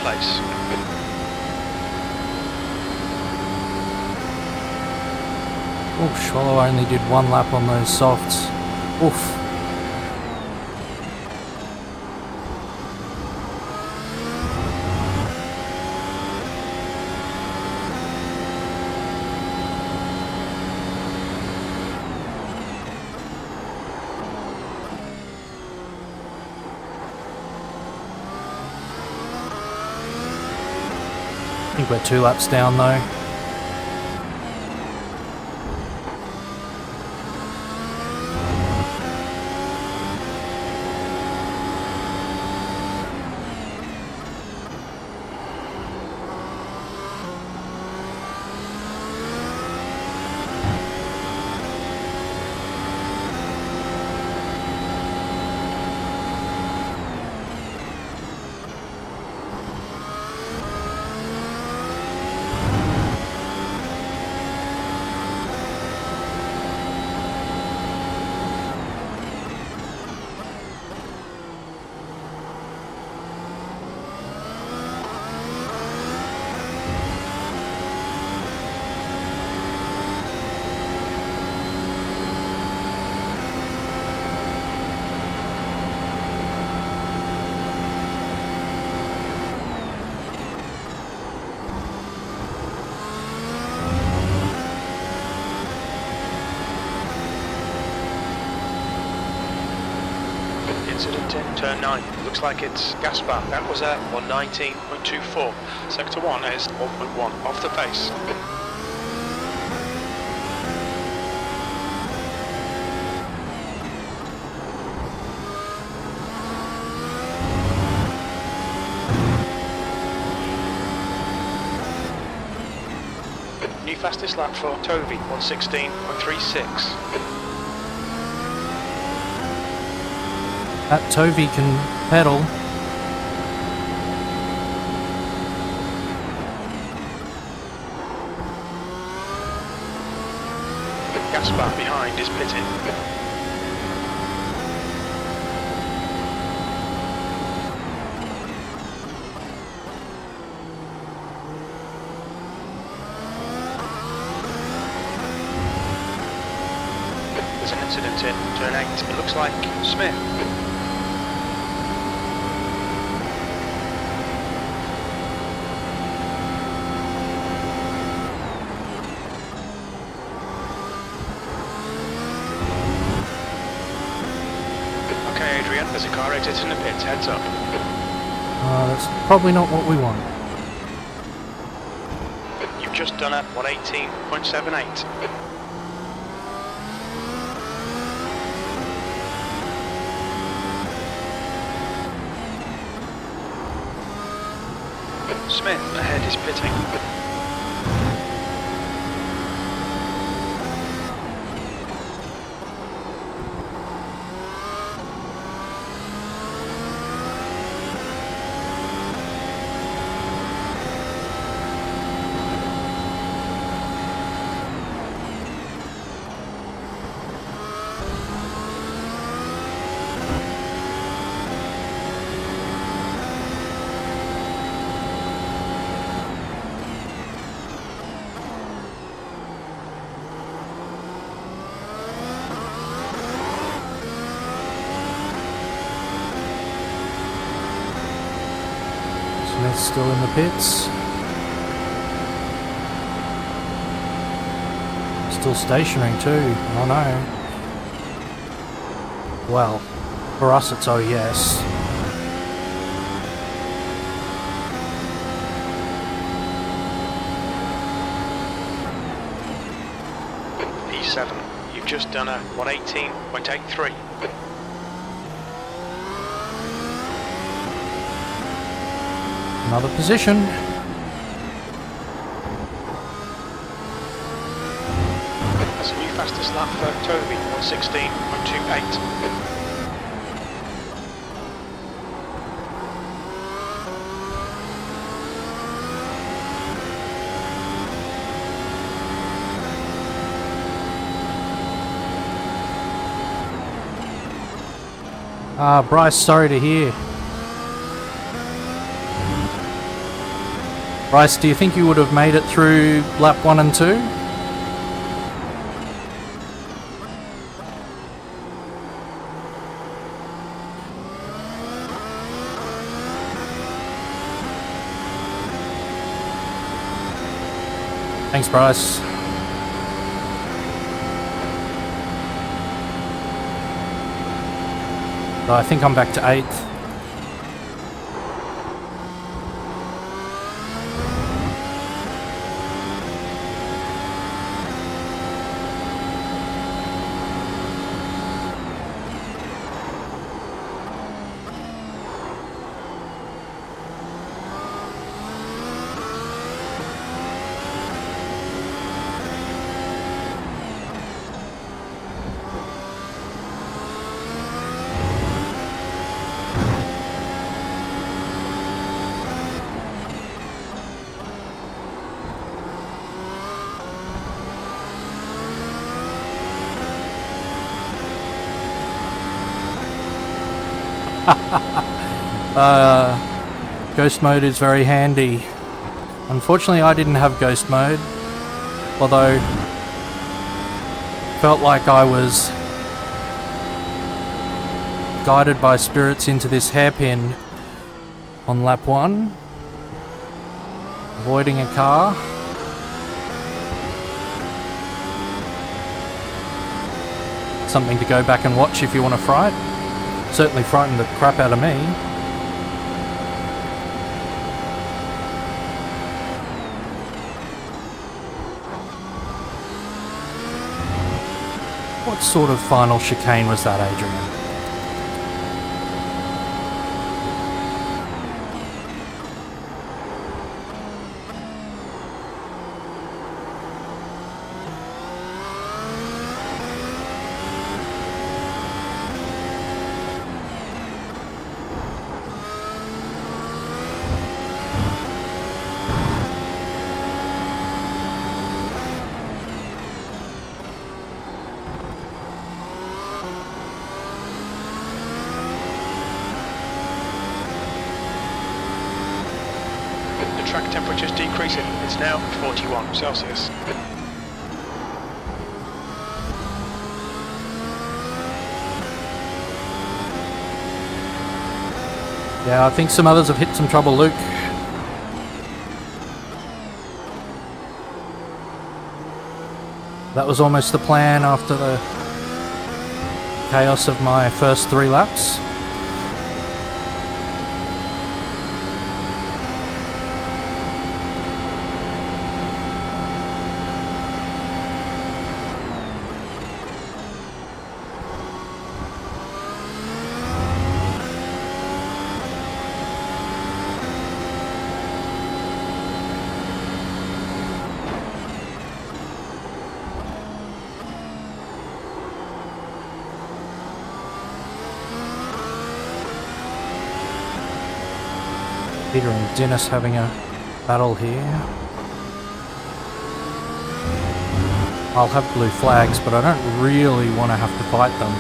Place. Oh, Swallow only did 1 lap on those softs. Oof. I think we're 2 laps down though. Incident in turn 9. It looks like it's Gaspar. That was a 1:19.24. Sector 1 is 1.1 off the pace. New fastest lap for Toby, 1:16.36. That Tovey can pedal. Gaspar behind is pitting. There's an incident in turn 8. It looks like Smith. Okay, Adrian, there's a car exit in the pits. Heads up. That's probably not what we want. You've just done a 118.78. Smith ahead is pitting. Smith's still in the pits. Still stationary too. Oh no. Well, for us it's oh yes. P7. You've just done a 118.83. Another position. That's a new fastest lap for Tovey, 116.28. Bryce, sorry to hear. Bryce, do you think you would have made it through lap 1 and 2? Thanks, Bryce. So I think I'm back to 8th. Ghost mode is very handy. Unfortunately, I didn't have ghost mode, although felt like I was guided by spirits into this hairpin on lap 1, avoiding a car. Something to go back and watch if you want to fright. Certainly frightened the crap out of me. What sort of final chicane was that, Adrian? track temperature's decreasing. It's now 41 Celsius. Yeah, I think some others have hit some trouble, Luke. That was almost the plan after the chaos of my first 3 laps. Peter and Dennis having a battle here. I'll have blue flags, but I don't really want to have to fight them.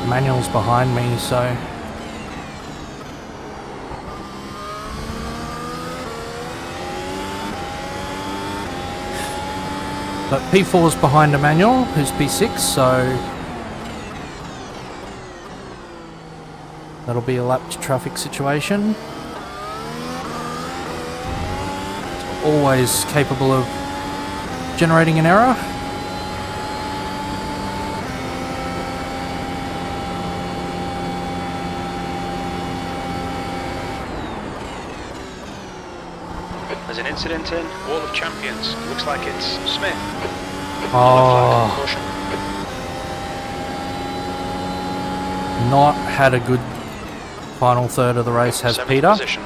Manuel's behind me, so... But P4's behind Emmanuel, who's P6, so that'll be a lapped traffic situation. It's always capable of generating an error. There's an incident in Wall of Champions. Looks like it's Smith. Oh, not had a good final third of the race, has Peter. Position.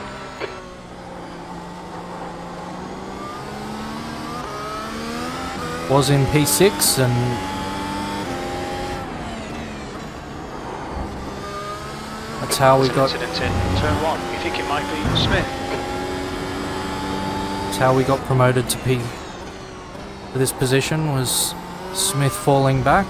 Was in P6 and that's how we got. Incident in turn 1. You think it might be Smith? That's how we got promoted to this position, was Smith falling back.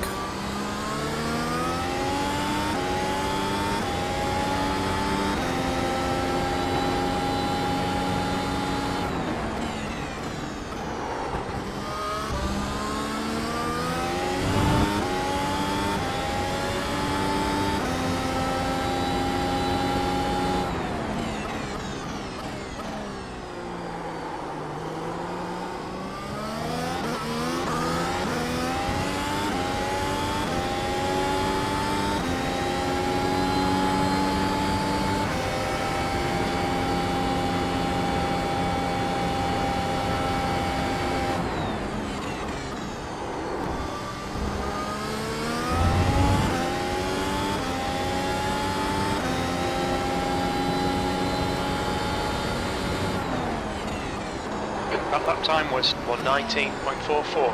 That lap time was 1:19.44.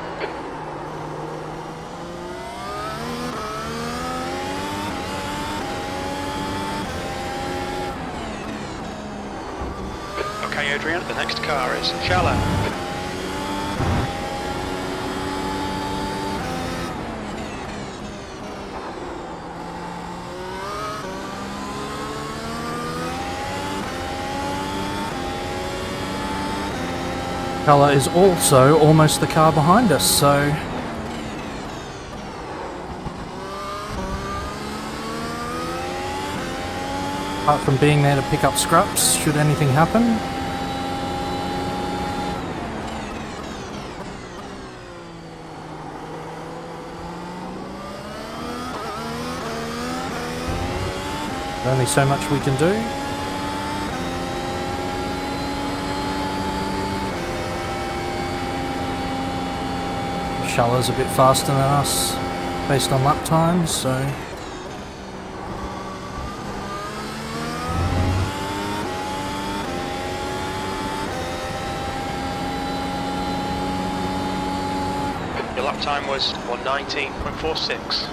Okay, Adrian, the next car is Shala. Colour is also almost the car behind us, so apart from being there to pick up scraps should anything happen. There's only so much we can do. Shallow's a bit faster than us based on lap times, so Your lap time was 1:19.46.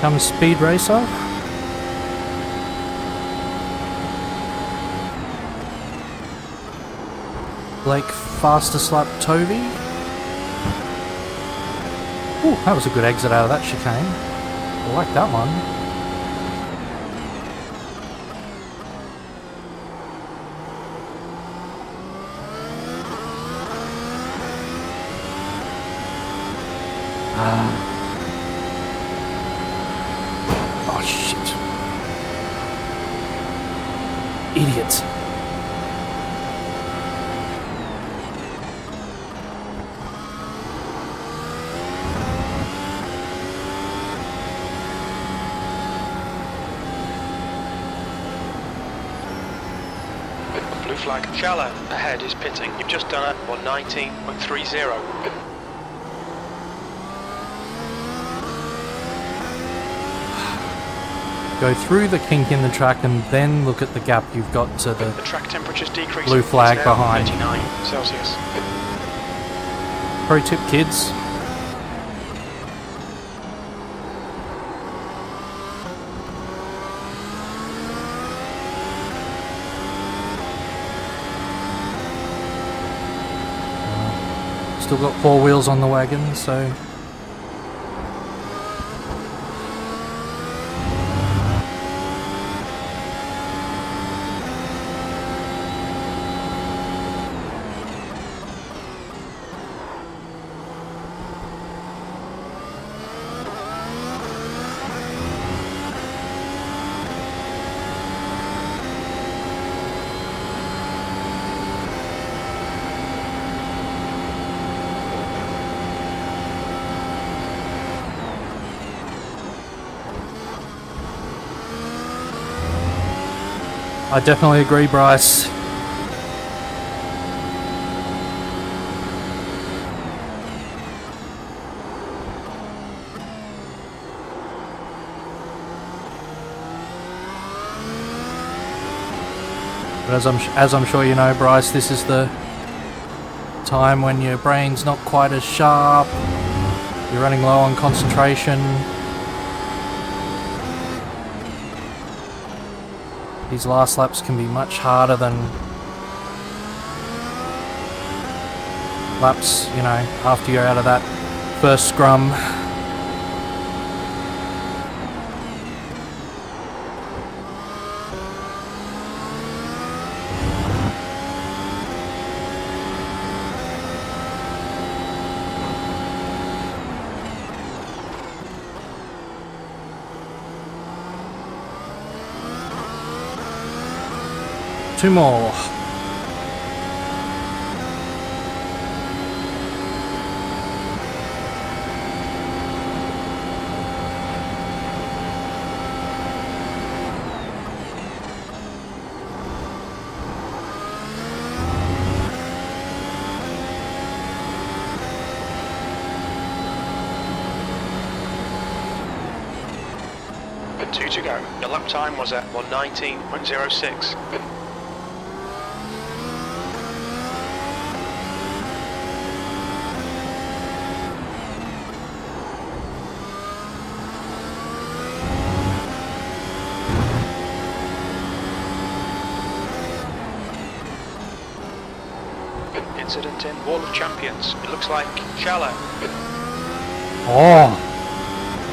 Comes Speed Racer. Blake fastest lap Tovey. Ooh, that was a good exit out of that chicane. I like that one. Oh shit. Idiots. Blue flag. Shallow ahead is pitting. You've just done a 119.30. Go through the kink in the track and then look at the gap you've got to the track temperature's decreasing. blue flag It's now behind. 39 Celsius. Pro tip, kids. Still got 4 wheels on the wagon, so... I definitely agree, Bryce. But as I'm sure you know, Bryce, this is the time when your brain's not quite as sharp, you're running low on concentration. These last laps can be much harder than laps, you know, after you're out of that first scrum. Two more. But 2 to go. Your lap time was at 119.06. Incident in Wall of Champions. It looks like shallow. Oh,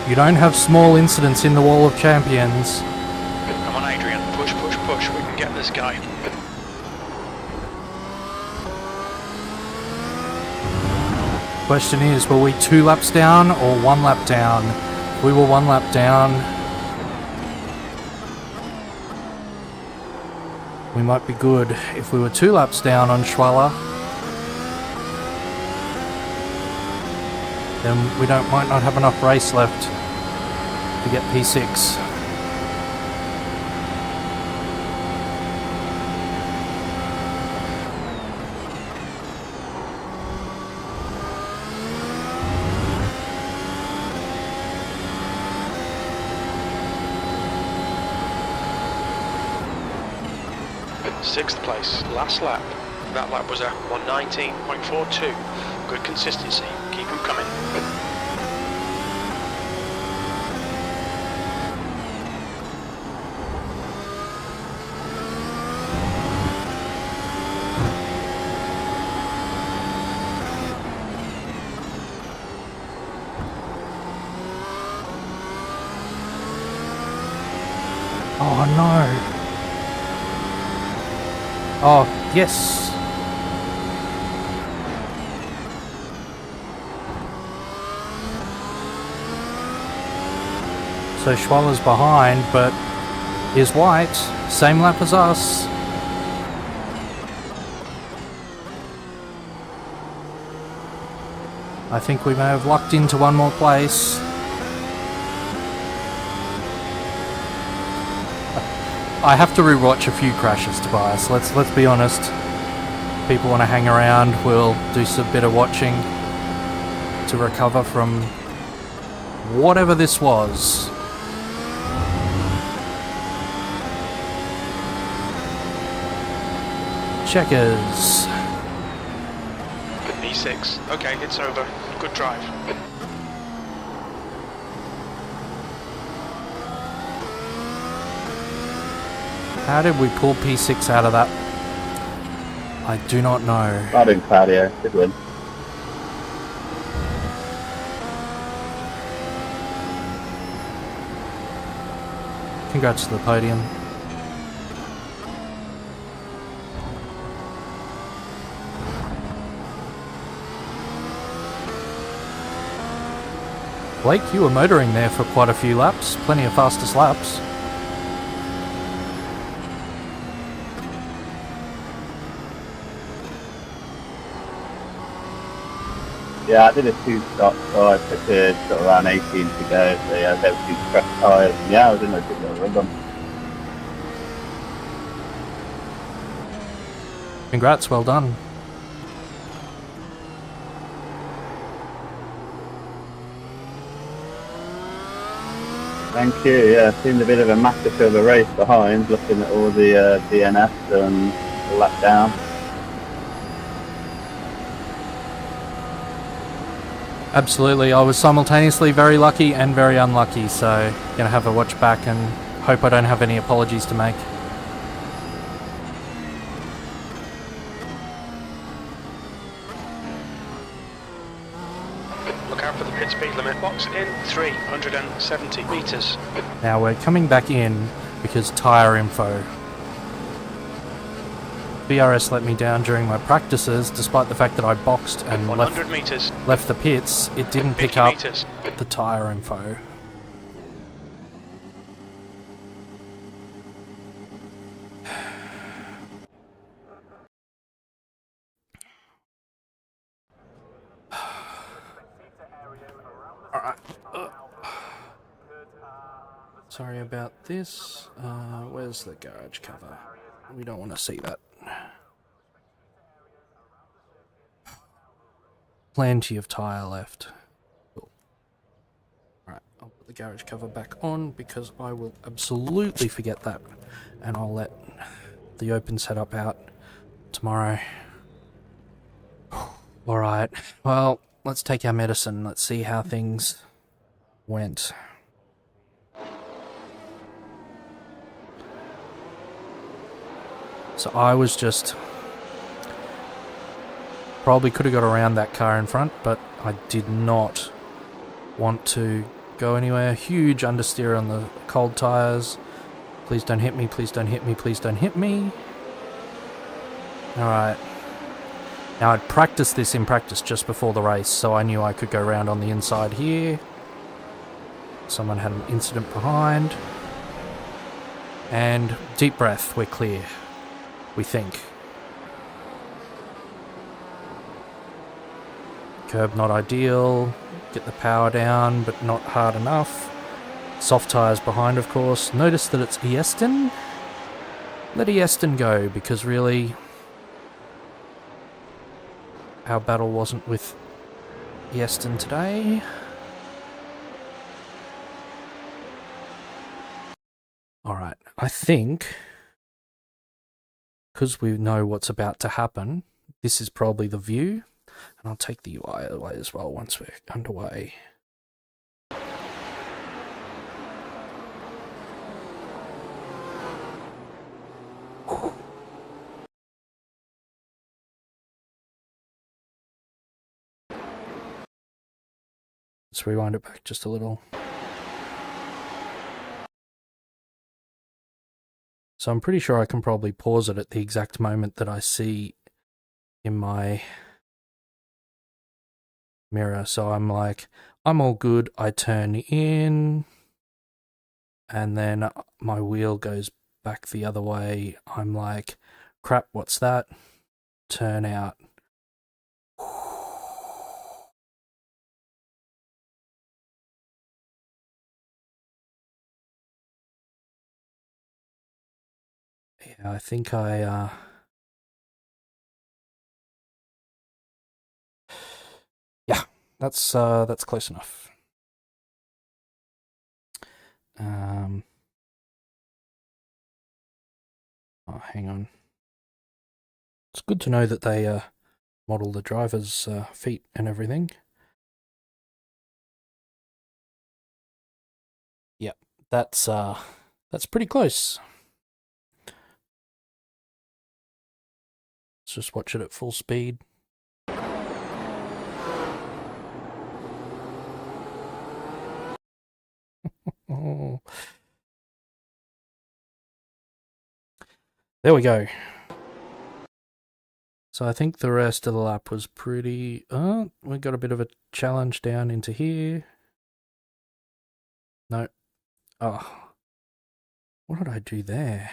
you don't have small incidents in the Wall of Champions. Come on, Adrian. Push, push, push. We can get this guy. Question is, were we 2 laps down or 1 lap down? If we were 1 lap down, we might be good. If we were 2 laps down on Schwaller, then we might not have enough race left to get P6. Sixth place, last lap. That lap was a 119.42. Good consistency. Keep them coming. no. Oh, yes. So Schwaller's behind, but is white. Same lap as us. I think we may have lucked into one more place. I have to rewatch a few crashes, Tobias. Let's be honest. People want to hang around. We'll do some bit of watching to recover from whatever this was. Checkers. P6. Okay, it's over. Good drive. How did we pull P6 out of that? I do not know. Well done, Claudio. Good win. Congrats to the podium. Blake, you were motoring there for quite a few laps. Plenty of fastest laps. Yeah, I did a 2-stop, so I took sort of around 18 to go. So yeah, there were 2 fresh tyres. And yeah, I was in a good little rhythm. Congrats, well done. Thank you. Yeah, seemed a bit of a massacre of a race behind, looking at all the DNS and all that down. Absolutely, I was simultaneously very lucky and very unlucky, so gonna have a watch back and hope I don't have any apologies to make. Look out for the pit speed limit. Box in 370 metres. Now we're coming back in because tyre info. BRS let me down during my practices, despite the fact that I boxed and 100 metres. left the pits. It didn't pick 50 up metres. the tyre info. Alright. Sorry about this. Where's the garage cover? We don't want to see that. Plenty of tyre left. Cool. Alright, I'll put the garage cover back on because I will absolutely forget that. And I'll let the open setup out tomorrow. Alright, well, let's take our medicine. Let's see how things went. So I was just... probably could have got around that car in front, but I did not want to go anywhere. Huge understeer on the cold tyres. Please don't hit me, please don't hit me, please don't hit me. Alright. Now I'd practiced this in practice just before the race, so I knew I could go around on the inside here. Someone had an incident behind. And deep breath, we're clear. We think. Curb not ideal. Get the power down, but not hard enough. Soft tyres behind, of course. Notice that it's Ieston. Let Ieston go, because really our battle wasn't with Ieston today. Alright, I think, because we know what's about to happen, this is probably the view. And I'll take the UI away as well once we're underway. Let's rewind it back just a little. So I'm pretty sure I can probably pause it at the exact moment that I see in my mirror. So I'm like, I'm all good. I turn in, and then my wheel goes back the other way. I'm like, crap, what's that? Turn out. Yeah, I think yeah, that's close enough. Oh, hang on. It's good to know that they model the driver's feet and everything. Yep, that's pretty close. Let's just watch it at full speed. Oh. There we go. So I think the rest of the lap was pretty... we got a bit of a challenge down into here. No. Oh. What did I do there?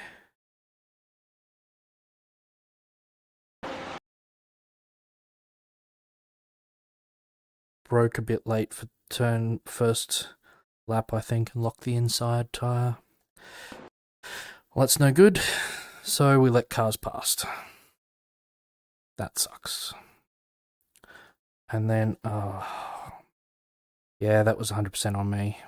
Broke a bit late for first lap, I think, and locked the inside tyre. Well, that's no good. So we let cars past. That sucks. And then, yeah, that was 100% on me.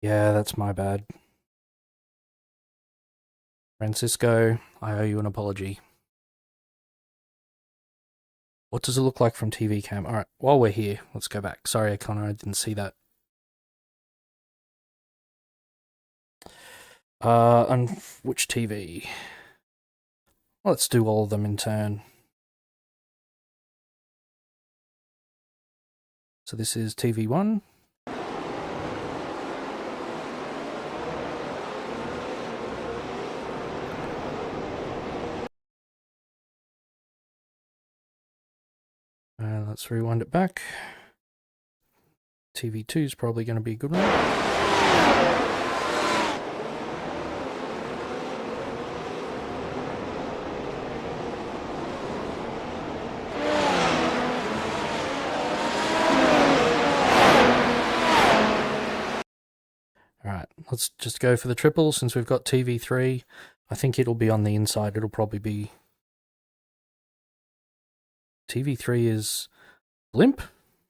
Yeah, that's my bad. Francisco, I owe you an apology. What does it look like from TV cam? Alright, while we're here, let's go back. Sorry, Connor, I didn't see that. And which TV? Let's do all of them in turn. So this is TV 1. Let's rewind it back. TV 2 is probably going to be a good one. Alright, let's just go for the triple since we've got TV3. I think it'll be on the inside. It'll probably be... TV3 is... Blimp?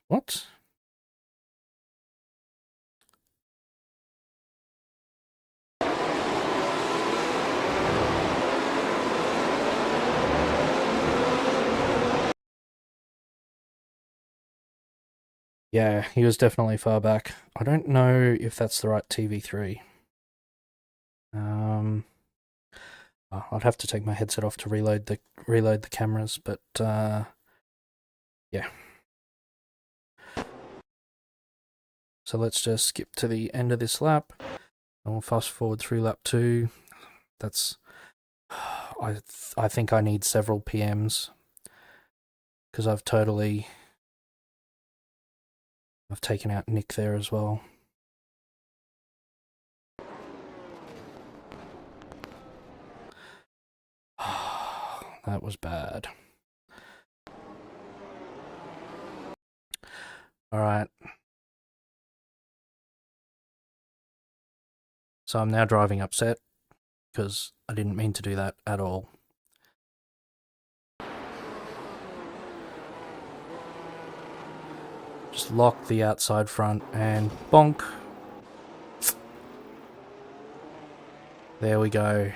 What? Yeah, he was definitely far back. I don't know if that's the right TV3. I'd have to take my headset off to reload the cameras, but yeah. So let's just skip to the end of this lap, and we'll fast forward through lap 2. That's I think I need several PMs because I've taken out Nick there as well. That was bad. Alright. So I'm now driving upset because I didn't mean to do that at all. Just lock the outside front and bonk. There we go.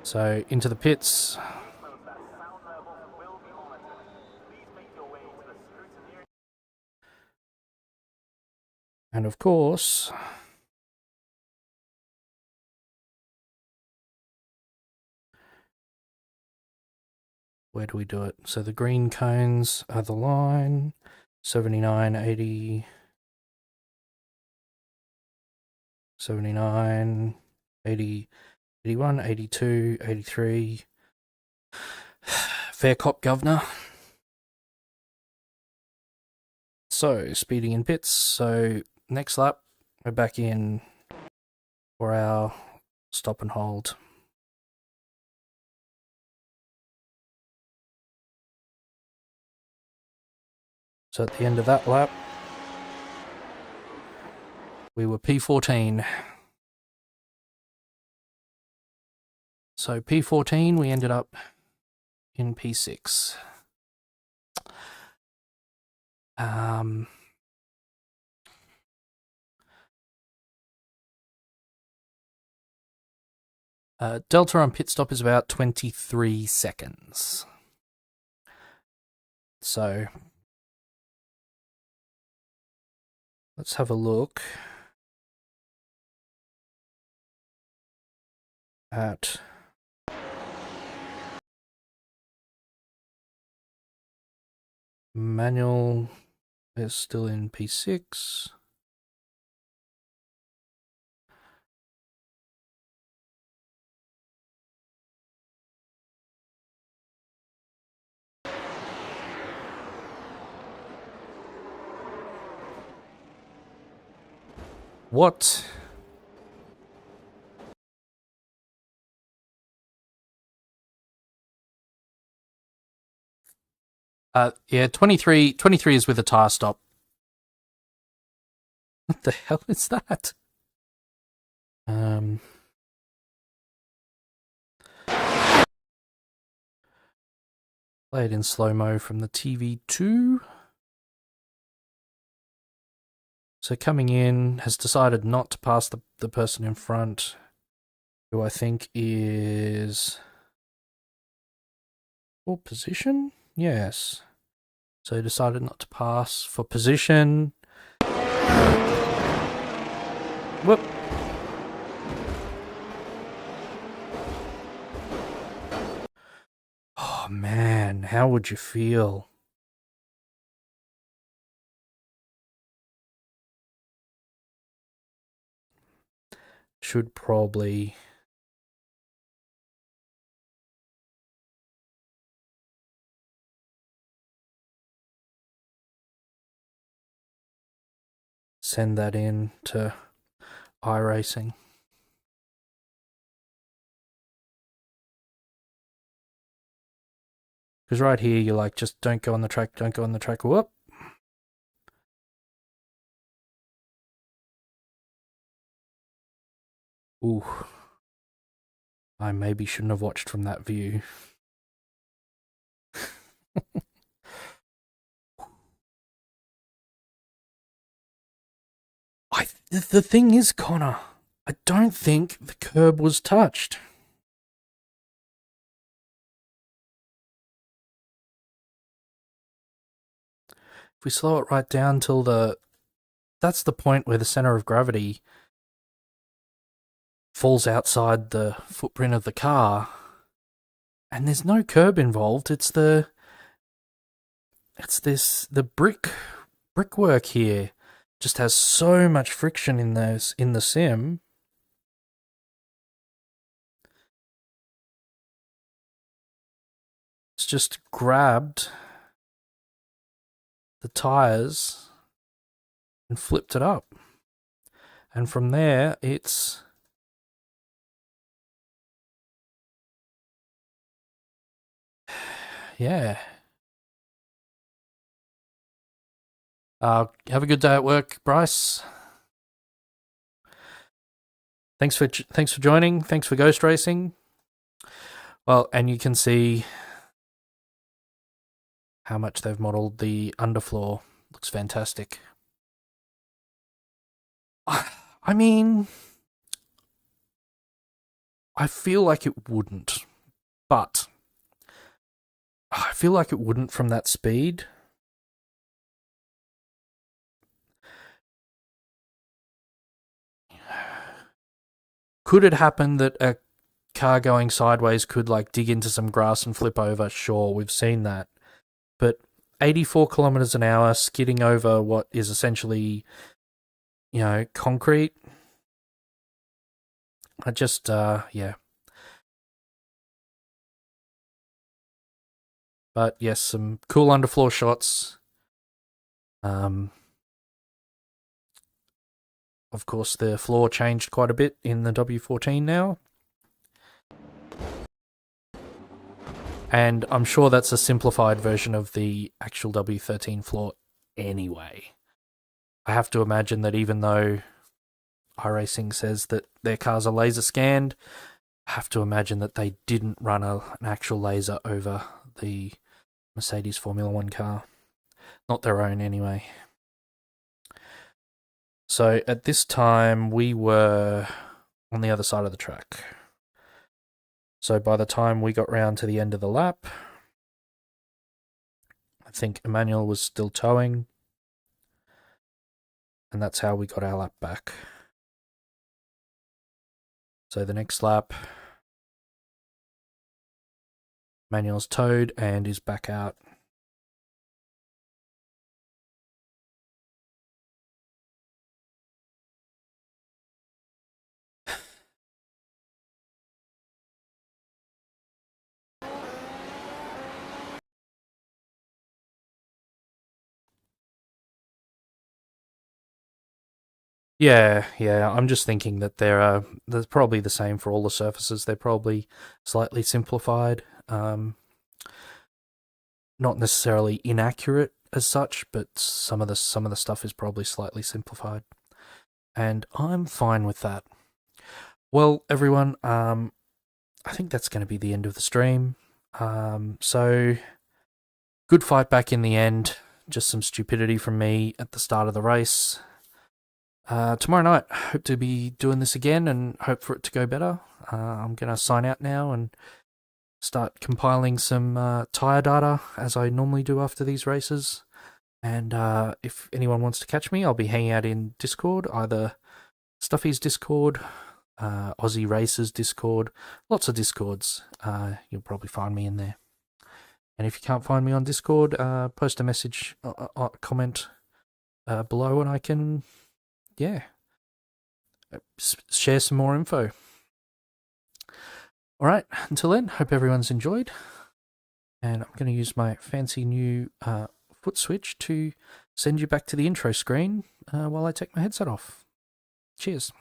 So into the pits. And of course, where do we do it? So the green cones are the line, 79, 80, 79, 80, 81, 82, 83. Fair cop, governor. So, speeding in pits. So, next lap, we're back in for our stop and hold. So, at the end of that lap, we were P14. So, P14, we ended up in P6. Delta on pit stop is about 23 seconds. So, let's have a look at manual. Is still in P6. What? Yeah, 23 is with a tire stop. What the hell is that? Play it in slow-mo from the TV2. So coming in, has decided not to pass the person in front, who I think is for position? Yes. So he decided not to pass for position. Whoop. Oh man, how would you feel? Should probably send that in to iRacing. Because right here, you're like, just don't go on the track, don't go on the track. Whoop. Ooh. I maybe shouldn't have watched from that view. The thing is, Connor, I don't think the curb was touched. If we slow it right down till that's the point where the center of gravity falls outside the footprint of the car, and there's no curb involved. The brickwork here just has so much friction in the sim. It's just grabbed the tires and flipped it up, and from there it's yeah. Have a good day at work, Bryce. Thanks for joining. Thanks for ghost racing. Well, and you can see how much they've modelled the underfloor. Looks fantastic. I mean, I feel like it wouldn't, but I feel like it wouldn't from that speed. Could it happen that a car going sideways could like dig into some grass and flip over. Sure, we've seen that. But 84 kilometers an hour skidding over what is essentially, concrete. I just, yeah. But yes, some cool underfloor shots. Of course, the floor changed quite a bit in the W14 now. And I'm sure that's a simplified version of the actual W13 floor anyway. I have to imagine that even though iRacing says that their cars are laser scanned, I have to imagine that they didn't run an actual laser over the Mercedes Formula One car. Not their own anyway. So at this time, we were on the other side of the track. So by the time we got round to the end of the lap, I think Emmanuel was still towing. And that's how we got our lap back. So the next lap, Emmanuel's towed and is back out. Yeah, I'm just thinking that they're probably the same for all the surfaces. They're probably slightly simplified. Not necessarily inaccurate as such, but some of the stuff is probably slightly simplified. And I'm fine with that. Well, everyone, I think that's going to be the end of the stream. So, good fight back in the end. Just some stupidity from me at the start of the race. Tomorrow night, hope to be doing this again and hope for it to go better. I'm going to sign out now and start compiling some tyre data as I normally do after these races. And if anyone wants to catch me, I'll be hanging out in Discord, either Stuffy's Discord, Aussie Racers Discord, lots of Discords. You'll probably find me in there. And if you can't find me on Discord, post a message, comment below, and I can, share some more info. All right, until then, hope everyone's enjoyed. And I'm going to use my fancy new foot switch to send you back to the intro screen while I take my headset off. Cheers.